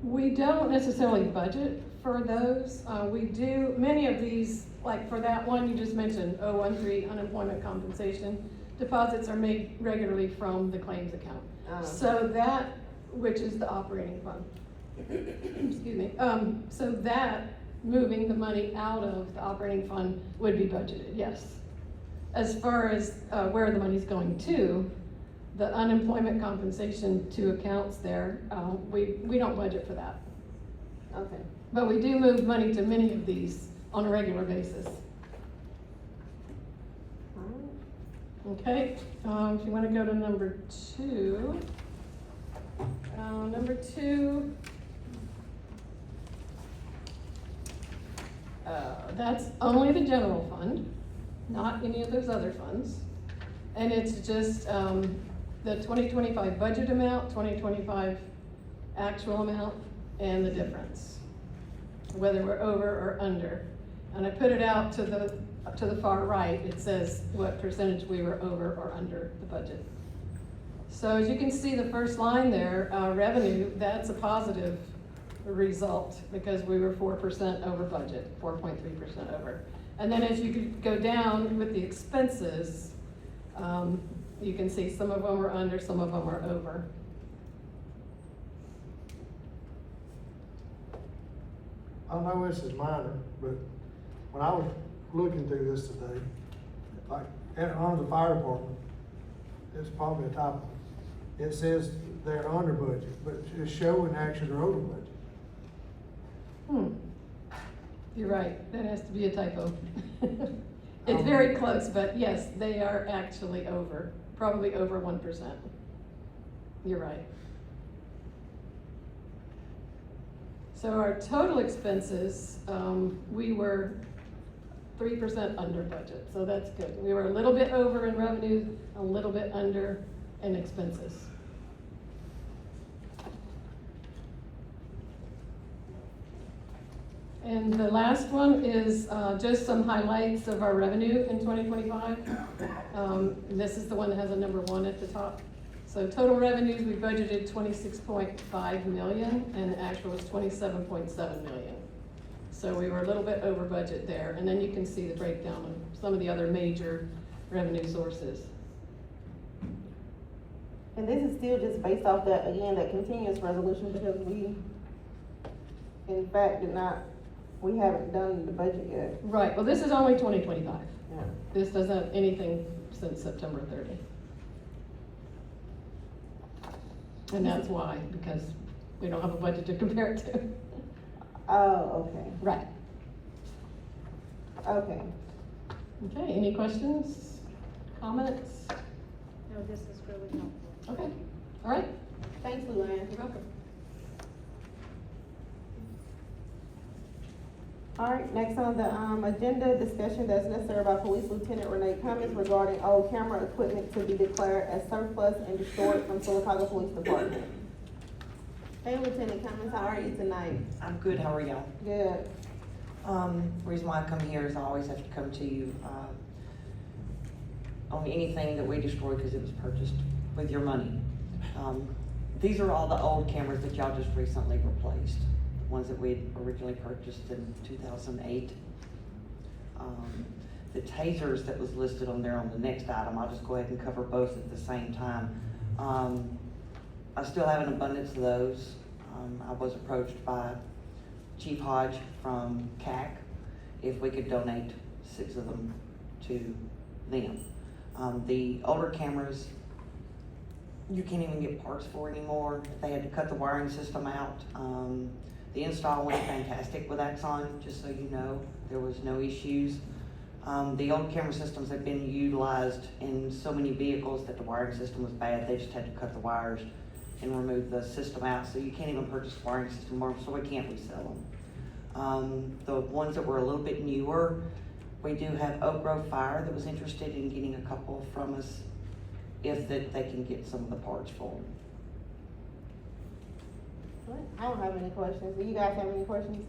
We don't necessarily budget for those. We do, many of these, like for that one you just mentioned, 013 unemployment compensation, deposits are made regularly from the claims account. So that, which is the operating fund, excuse me, so that, moving the money out of the operating fund would be budgeted, yes. As far as where the money's going to, the unemployment compensation to accounts there, we don't budget for that. Okay. But we do move money to many of these on a regular basis. Okay, if you want to go to number 2. Number 2, that's only the general fund, not any of those other funds. And it's just the 2025 budget amount, 2025 actual amount, and the difference, whether we're over or under. And I put it out to the to the far right, it says what percentage we were over or under the budget. So as you can see, the first line there, revenue, that's a positive result because we were 4% over budget, 4.3% over. And then as you could go down with the expenses, you can see some of them were under, some of them were over. I know this is minor, but when I was looking through this today, like, under the fire department, it's probably a typo. It says they're under budget, but it's showing actually they're over budget. You're right, that has to be a typo. It's very close, but yes, they are actually over, probably over 1%. You're right. So our total expenses, we were 3% under budget, so that's good. We were a little bit over in revenues, a little bit under in expenses. And the last one is just some highlights of our revenue in 2025. This is the one that has a number 1 at the top. So total revenues, we budgeted 26.5 million and the actual was 27.7 million. So we were a little bit over budget there. And then you can see the breakdown of some of the other major revenue sources. And this is still just based off that, again, that continuous resolution because we, in fact, we haven't done the budget yet. Right, well, this is only 2025. Yeah. This doesn't have anything since September 30. And that's why, because we don't have a budget to compare it to. Oh, okay. Right. Okay. Okay, any questions, comments? No, this is really helpful. Okay, all right, Thanks, Luann. you're welcome. All right, next on the, agenda, discussion that's necessary by Police Lieutenant Renee Cummins regarding old camera equipment to be declared as surplus and destroyed from Sylacauga Police Department. Hey, Lieutenant Cummins, how are you tonight? I'm good, how are y'all? Good. Reason why I come here is I always have to come to you, on anything that we destroy because it was purchased with your money. These are all the old cameras that y'all just recently replaced, the ones that we originally purchased in 2008. The tasers that was listed on there on the next item, I'll just go ahead and cover both at the same time. I still have an abundance of those. I was approached by Chief Hodge from CAC if we could donate 6 of them to them. The older cameras, you can't even get parts for anymore. They had to cut the wiring system out. The install went fantastic with Axon, just so you know. There was no issues. The old camera systems have been utilized in so many vehicles that the wiring system was bad. They just had to cut the wires and remove the system out, so you can't even purchase the wiring system more, so we can't resell them. The ones that were a little bit newer, we do have Oak Grove Fire that was interested in getting a couple from us if that they can get some of the parts for them. I don't have any questions. Do you guys have any questions?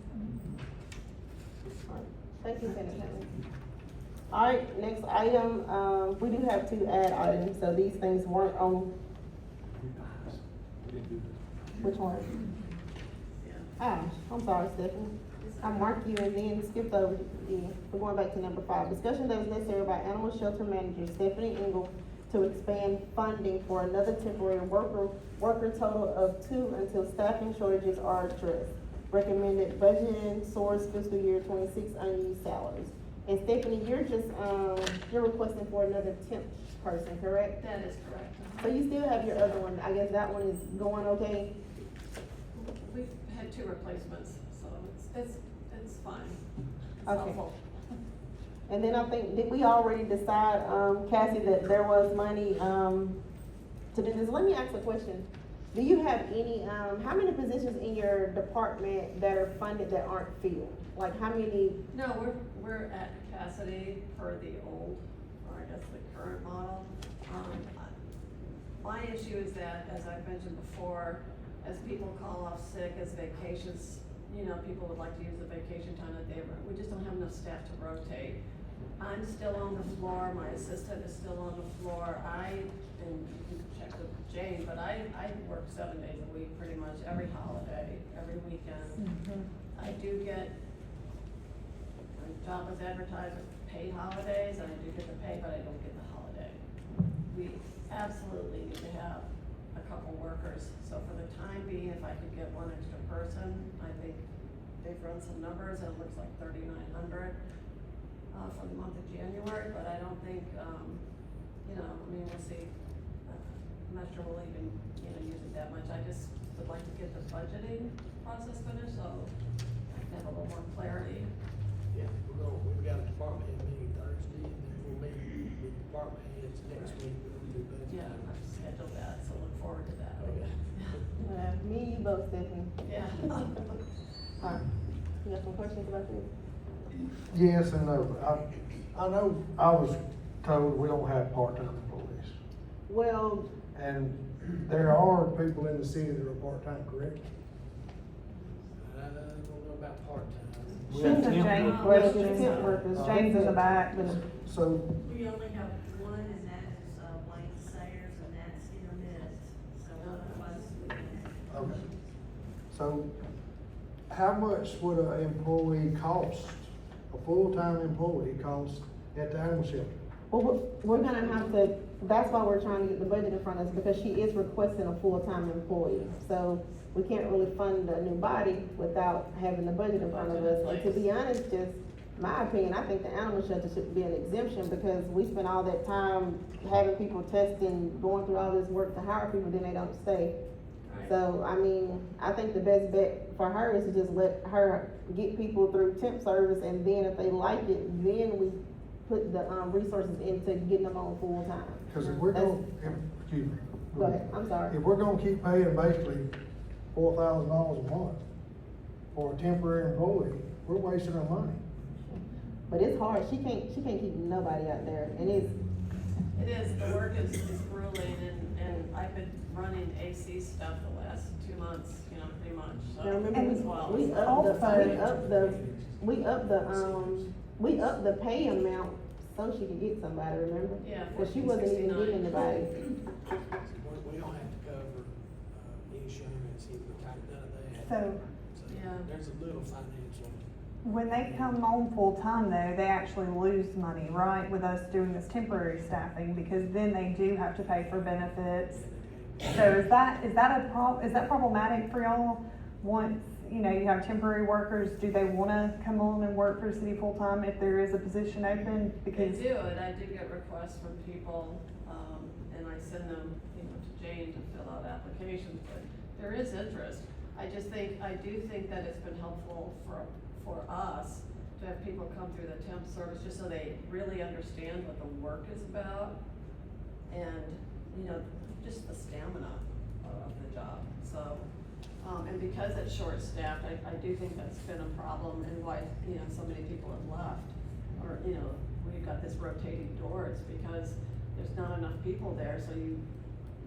All right. Thank you, Lieutenant Cummins. All right, next item, we do have 2 add items, so these things weren't on, which one? Ah, I'm sorry, Stephanie. I marked you and then skipped over you. We're going back to number 5. Discussion that is necessary by Animal Shelter Manager Stephanie Engel to expand funding for another temporary worker total of 2 until staffing shortages are addressed. Recommended budgeting source fiscal year 26 unused salaries. And Stephanie, you're just, you're requesting for another temp person, correct? That is correct. So you still have your other one. I guess that one is going okay? We've had 2 replacements, so it's fine. It's Okay. helpful. And then I think, did we already decide, Cassie, that there was money, to do this? Let me ask a question. Do you have any, how many positions in your department that are funded that aren't filled? Like how many? No, we're at capacity for the old, or I guess the current model. My issue is that, as I've mentioned before, as people call off sick, as vacations, you know, people would like to use the vacation time that they have, we just don't have enough staff to rotate. I'm still on the floor, my assistant is still on the floor, and you can check with Jane, but I work 7 days a week, pretty much every holiday, every weekend. I do get, my job is advertised as paid holidays, and I do get the pay, but I don't get the holiday. We absolutely need to have a couple workers, so for the time being, if I could get one extra person, I think they've run some numbers, and it looks like 3,900 for the month of January, but I don't think, you know, I mean, we'll see. I'm not sure we'll even, you know, use it that much. I just would like to get the budgeting process finished, so I can have a little more clarity. Yeah, we've got a department head meeting Thursday, and then we'll meet with department heads next week. We'll do budget. Yeah, I've scheduled that, so look forward to that. Okay. Me and you both, Stephanie. Yeah. Alright, you got some questions about this? Yes and no. I know I was told we don't have part-time employees. Well, And there are people in the city that are part-time, correct? I don't know about part-time. We She's a have temp- Jane well, question. the temp workers, James in the back, but So, We only have one, and that is, Wayne Sayers, and that's intermittent, so otherwise we can. okay. So, how much would an employee cost, a full-time employee cost at the animal shelter? well, we're gonna have to, that's why we're trying to get the budget in front of us, because she is requesting a full-time employee. So we can't really fund a new body without having the budget in front of us. And to be honest, just my opinion, I think the animal shelter should be an exemption, because we spend all that time having people testing, going through all this work to hire people, then they don't stay. So, I mean, I think the best bet for her is to just let her get people through temp service, and then if they like it, then we put the, resources into getting them on full-time. Cause if we're gonna, excuse me. Go ahead, I'm sorry. If we're gonna keep paying basically $4,000 a month for a temporary employee, we're wasting our money. But it's hard, she can't keep nobody out there, and it's, It is, the work is grueling, and I've been running AC stuff the last 2 months, you know, pretty much, so. now remember, as well. we upped the pay amount so she could get somebody, remember? Yeah, Cause she wasn't even 1469. getting anybody. We don't have to cover, insurance, even none of that. so Yeah. There's a little financial. when they come on full-time though, they actually lose money, right, with us doing this temporary staffing, because then they do have to pay for benefits. So is that is that problematic for y'all? Once, you know, you have temporary workers, do they wanna come on and work for the city full-time if there is a position open? They Because do, and I do get requests from people, and I send them, you know, to Jane to fill out applications, but there is interest. I do think that it's been helpful for us to have people come through the temp service, just so they really understand what the work is about, and, you know, just the stamina of the job, so. And because it's short-staffed, I do think that's been a problem, and why, you know, so many people have left. Or, you know, we've got this rotating door, it's because there's not enough people there, so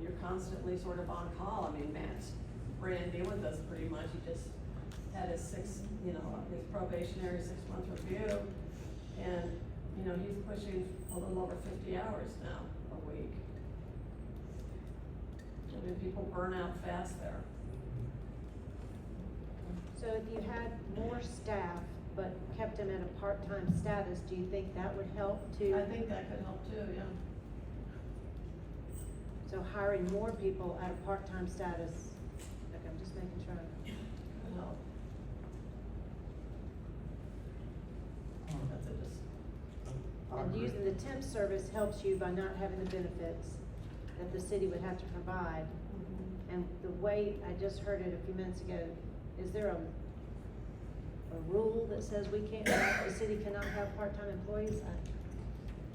you're constantly sort of on call. I mean, Matt's brand new with us pretty much, he just had his his probationary 6-month review, and, you know, he's pushing a little over 50 hours now a week. I mean, people burn out fast there. So if you had more staff, but kept them at a part-time status, do you think that would help to? I think that could help too, yeah. So hiring more people at a part-time status, okay, I'm just making sure. Could help. That's it, just. And using the temp service helps you by not having the benefits that the city would have to provide. And the way, I just heard it a few minutes ago, is there a rule that says the city cannot have part-time employees? Is I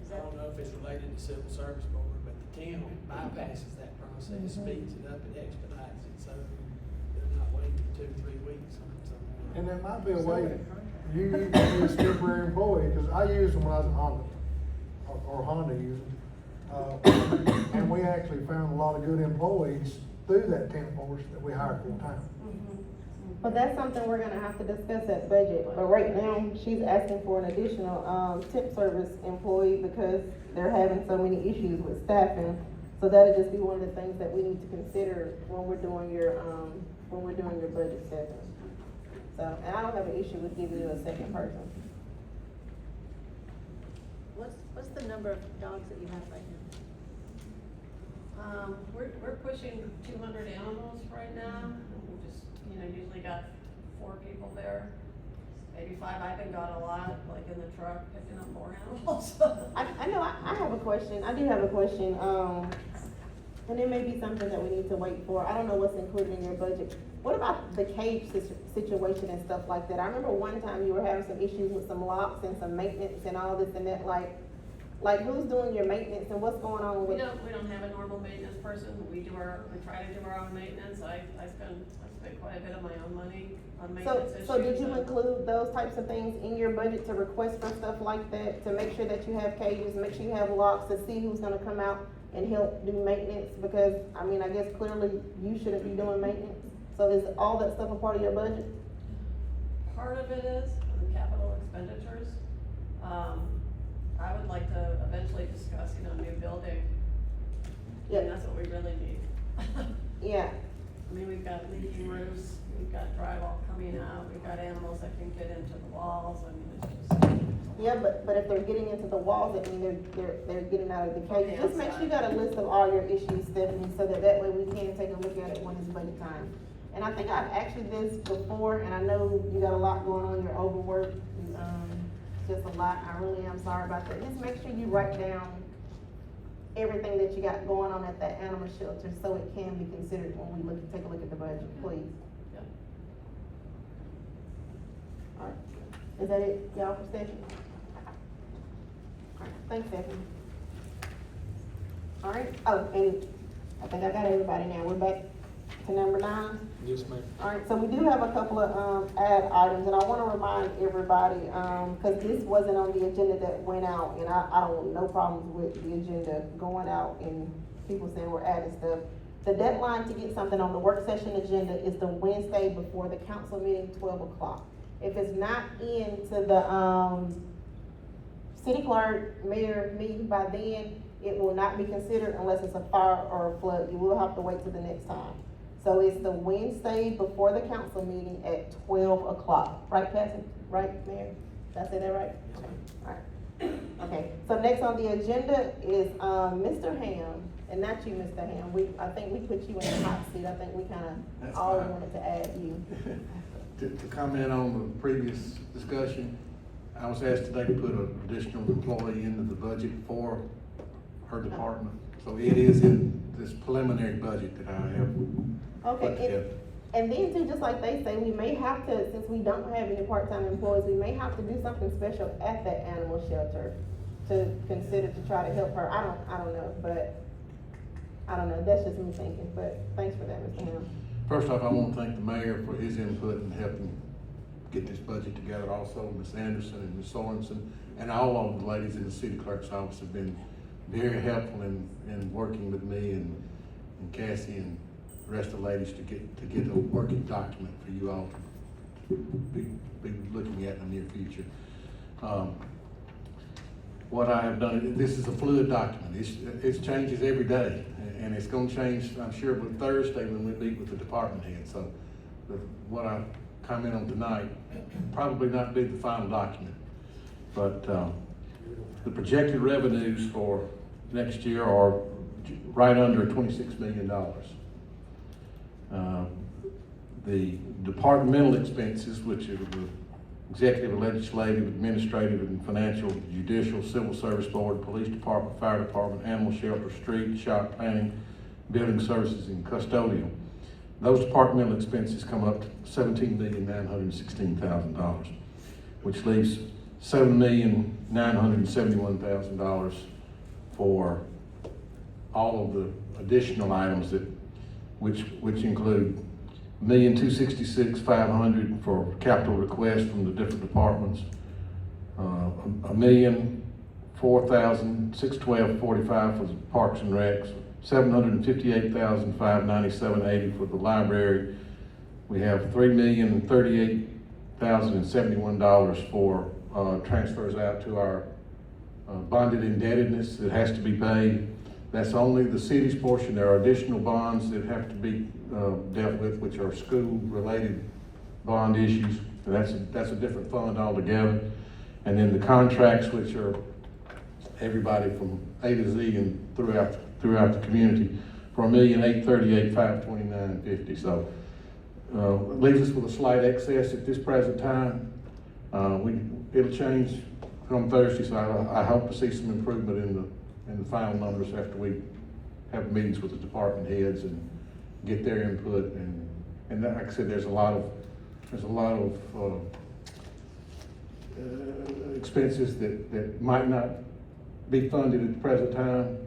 that? don't know if it's related to civil service board, but the town bypasses that process, speeds it up, and expedites it, so they're not waiting 2-3 weeks on something. And there might be a way, you use this temporary employee, cause I used them when I was at Honda, or Honda used them. And we actually found a lot of good employees through that temp force that we hired full time. But that's something we're gonna have to discuss at budget, but right now, she's asking for an additional, tip service employee because they're having so many issues with staffing. So that'll just be one of the things that we need to consider when we're doing your budget setting. So, and I don't have an issue with giving you a second person. What's the number of dogs that you have right now? We're pushing 200 animals right now. We just, usually got 4 people there, maybe 5. I haven't got a lot, like in the truck, picking up more animals. I know, I have a question, I do have a question, and it may be something that we need to wait for, I don't know what's included in your budget. What about the cage situation and stuff like that? I remember one time you were having some issues with some locks and some maintenance and all this and that, like who's doing your maintenance and what's going on We with? don't have a normal maintenance person. We try to do our own maintenance. I spend quite a bit of my own money on maintenance issues. So did you include those types of things in your budget to request for stuff like that, to make sure that you have cages, make sure you have locks, to see who's gonna come out and help do maintenance? Because, I mean, I guess clearly you shouldn't be doing maintenance. So is all that stuff a part of your budget? Part of it is on capital expenditures. I would like to eventually discuss, new building. Yeah. And that's what we really need. Yeah, I mean, we've got leaking roofs, we've got drywall coming out, we've got animals that can get into the walls, I mean, it's just. yeah, but if they're getting into the walls, I mean, they're getting out of the cage. Just make sure you got a list of all your issues, Stephanie, so that way we can take a look at it when it's budget time. And I think I've asked you this before, and I know you got a lot going on, you're overworked, just a lot, I really am sorry about that. Just make sure you write down everything that you got going on at that animal shelter, so it can be considered when we take a look at the budget, please. Yep. Alright, is that it, y'all, for Stephanie? Alright, thanks, Stephanie. Alright, oh, and I think I got everybody now, we're back to number 9. Yes, ma'am. Alright, so we do have a couple of, add items, and I wanna remind everybody, cause this wasn't on the agenda that went out, and I don't want no problems with the agenda going out and people saying we're adding stuff. The deadline to get something on the work session agenda is the Wednesday before the council meeting, 12 o'clock. If it's not into the, city clerk, mayor meeting by then, it will not be considered unless it's a fire or a flood. You will have to wait till the next time. So it's the Wednesday before the council meeting at 12 o'clock. Right, Cassie? Right, Mayor? Did I say that right? Alright. Okay, so next on the agenda is, Mr. Ham, and not you, Mr. Ham. I think we put you in the hot seat. I think we kinda That's all fine. wanted to add you. To comment on the previous discussion, I was asked today to put an additional employee into the budget for her department. So it is in this preliminary budget that I have put Okay, together. and then too, just like they say, we may have to, since we don't have any part-time employees, we may have to do something special at that animal shelter to consider to try to help her. I don't know, but, I don't know, that's just me thinking, but thanks for that, Mr. Ham. First off, I want to thank the mayor for his input in helping get this budget together. Also, Ms. Anderson and Ms. Sorensen, and all of the ladies in the city clerk's office have been very helpful in working with me and Cassie and the rest of the ladies to get a working document for you all to be looking at in the near future. What I have done, this is a fluid document. It changes every day, and it's gonna change, I'm sure, with Thursday when we meet with the department head. So what I comment on tonight, probably not be the final document, but the projected revenues for next year are right under $26 million. The departmental expenses, which are the executive, legislative, administrative, and financial, judicial, civil service board, police department, fire department, animal shelter, street, shop planning, building services, and custodial. Those departmental expenses come up to $17,916,000, which leaves $7,971,000 for all of the additional items which include $1,266,500 for capital requests from the different departments, $1,004,612.45 for the Parks and Recs, $758,597.80 for the library, We have $3,038,071 for, transfers out to our, bonded indebtedness that has to be paid. That's only the city's portion. There are additional bonds that have to be, dealt with, which are school-related bond issues. And that's a different fund altogether. And then the contracts, which are everybody from A to Z and throughout the community, for $1,838,529.50. So, it leaves us with a slight excess at this present time. It'll change come Thursday, so I hope to see some improvement in the final numbers after we have meetings with the department heads and get their input. And like I said, there's a lot of expenses that might not be funded at the present time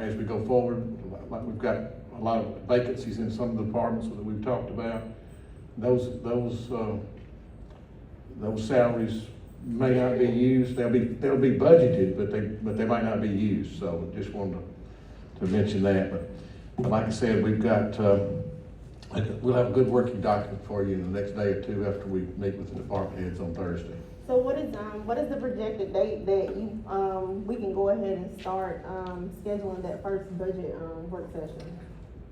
as we go forward. Like we've got a lot of vacancies in some of the departments that we've talked about. Those salaries may not be used. They'll be budgeted, but they might not be used. So just wanted to mention that. But like I said, we've got we'll have a good working document for you in the next day or two after we meet with the department heads on Thursday. So what is the projected date that you, we can go ahead and start, scheduling that first budget, work session?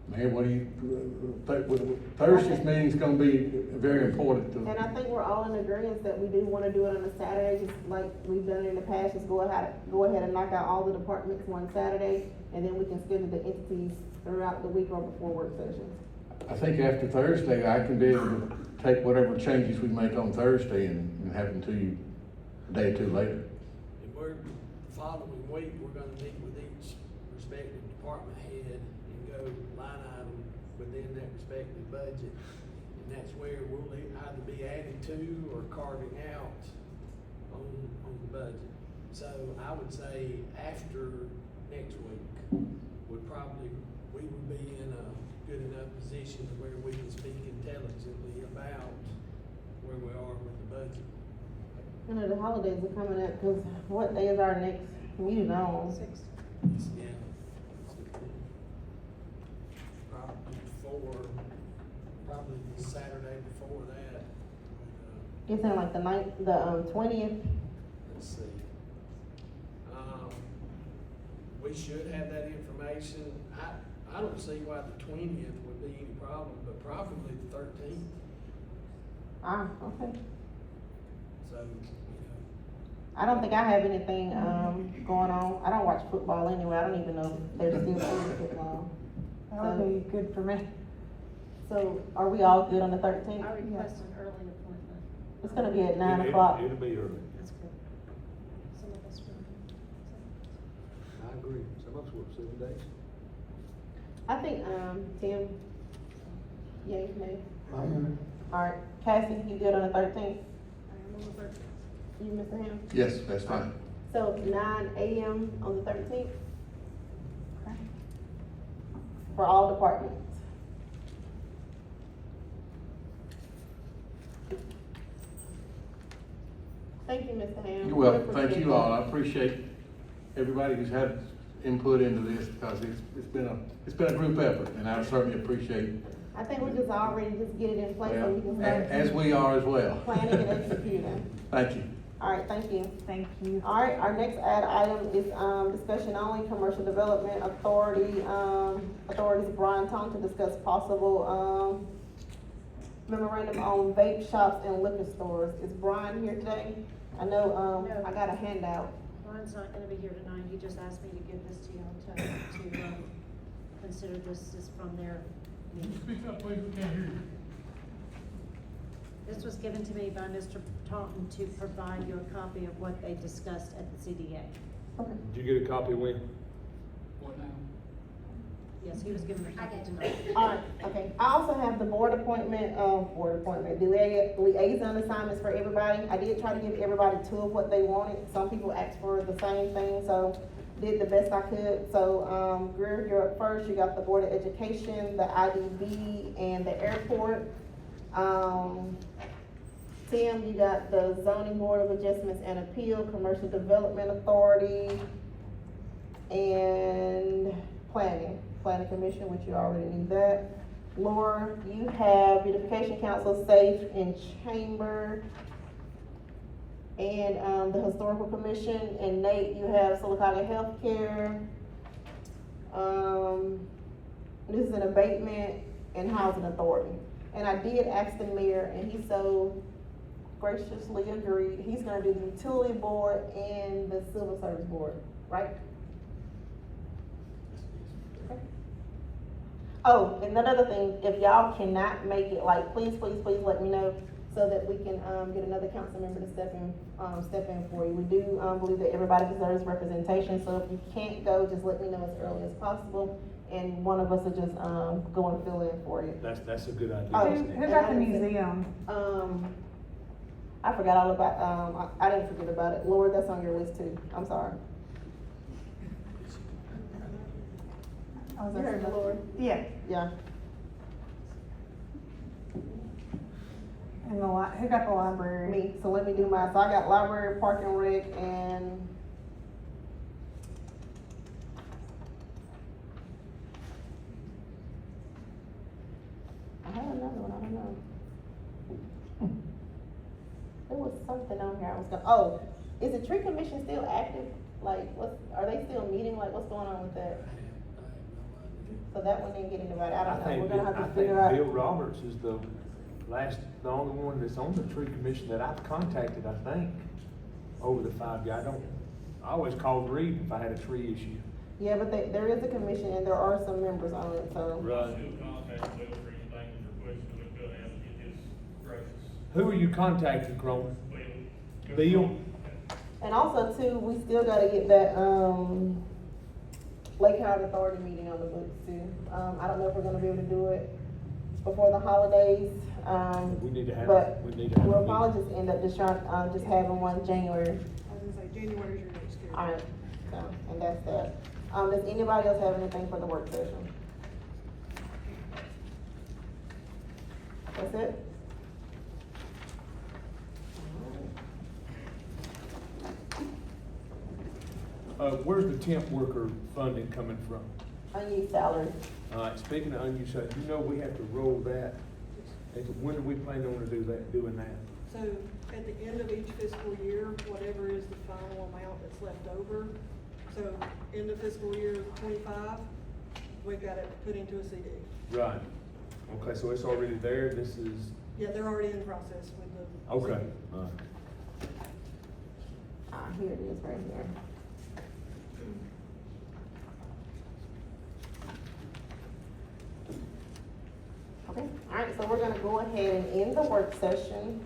Man, what do you, Thursday's meeting's gonna be very important to. And I think we're all in agreement that we do wanna do it on a Saturday, just like we've done it in the past, just go ahead and knock out all the departments one Saturday, and then we can schedule the entities throughout the week or before work sessions. I think after Thursday, I can be able to take whatever changes we make on Thursday and have them to you a day or two later. And we're, following week, we're gonna meet with each respective department head and go line item within that respective budget. And that's where we'll either be adding to or carving out on the budget. So I would say after next week, we would be in a good enough position to where we can speak intelligently about where we are with the budget. You know, the holidays are coming up, cause what day is our next meeting on? Yeah. Probably the Saturday before that. It's in like the 20th? Let's see. We should have that information. I don't see why the 20th would be any problem, but probably the 13th. Ah, okay. So, I don't think I have anything, going on. I don't watch football anyway. I don't even know if there's still playing football. That would be good for me. So are we all good on the 13th? I request an early appointment. It's gonna be at 9 o'clock. It'll be early. That's good. Some of us will. I agree. Some of us work 7 days. I think, Tim, yay, nay. I'm Alright, Cassie, you good on the 13th? I am on the 13th. You, Mr. Ham? Yes, that's fine. So 9 a.m. on the 13th? Okay. For all departments. Thank you, Mr. Ham. You're welcome. Thank you all. I appreciate everybody who's had input into this because it's been a group effort and I certainly appreciate. I think we just already just get it in place so we can Well, start. as we are as well. Planning and executing. Thank you. Alright, thank you. Thank you. Alright, our next item is, discussion only, Commercial Development Authority, authorities Brian Tong to discuss possible, memorandum on vape shops and liquor stores. Is Brian here today? I know, No. I got a handout. Ron's not gonna be here tonight. He just asked me to give this to y'all to consider this is from their meeting. Speak up, please, we can't hear you. This was given to me by Mr. Taunton to provide you a copy of what they discussed at the CDA. Okay. Did you get a copy, Wynn? What now? Yes, he was given a copy tonight. Alright, okay. I also have the the liaison assignments for everybody. I did try to give everybody 2 of what they wanted. Some people asked for the same thing, so did the best I could. So, Greer, you're up first. You got the Board of Education, the IDB, and the airport. Tim, you got the Zoning Board of Adjustments and Appeal, Commercial Development Authority, and Planning Commission, which you already knew that. Laura, you have Beautification Council, Safe, and Chamber, and, the Historical Commission, and Nate, you have Sylacauga Healthcare. This is an abatement and housing authority. And I did ask the mayor, and he so graciously agreed, he's gonna do the utility board and the civil service board, right? Okay. Oh, and another thing, if y'all cannot make it, like, please let me know, so that we can, get another council member to step in for you. We do, believe that everybody deserves representation, so if you can't go, just let me know as early as possible, and one of us will just, go and fill in for you. That's a good idea. Oh, Who got the museum? I forgot all about, I didn't forget about it. Lord, that's on your list too. I'm sorry. You heard me, Lord? Yeah, Yeah. and who got the library? Me, so let me do mine. So I got library, park and rec, and I had another one, I don't know. There was something on here I was gonna, is the tree commission still active? Like, are they still meeting? Like, what's going on with that? So that one didn't get anybody, I don't know, we're gonna have to figure out. Bill Roberts is the only one that's on the tree commission that I've contacted, I think, over the 5 years. I always called Reed if I had a tree issue. Yeah, but there is a commission and there are some members on it, so. Right. Still contact Bill for anything that's requested, we could have to get his gracious. Who are you contacting, Cromer? Bill. Bill? And also too, we still gotta get that, Lake Howard Authority meeting on the books too. I don't know if we're gonna be able to do it before the holidays, We need to have, but we need to have a we'll meeting. probably just end up just trying, just having one January. I was gonna say, January is your next year. Alright, so, and that's that. Does anybody else have anything for the work session? That's it? Where's the temp worker funding coming from? Unused salary. Speaking of unused, you know we have to roll that. When do we plan on doing that? So at the end of each fiscal year, whatever is the final amount that's left over, so end of fiscal year 25, we've got it put into a CD. Right. Okay, so it's already there, this is, Yeah, they're already in process with the. okay. CD. All right. Here it is, right here. Okay, alright, so we're gonna go ahead and end the work session.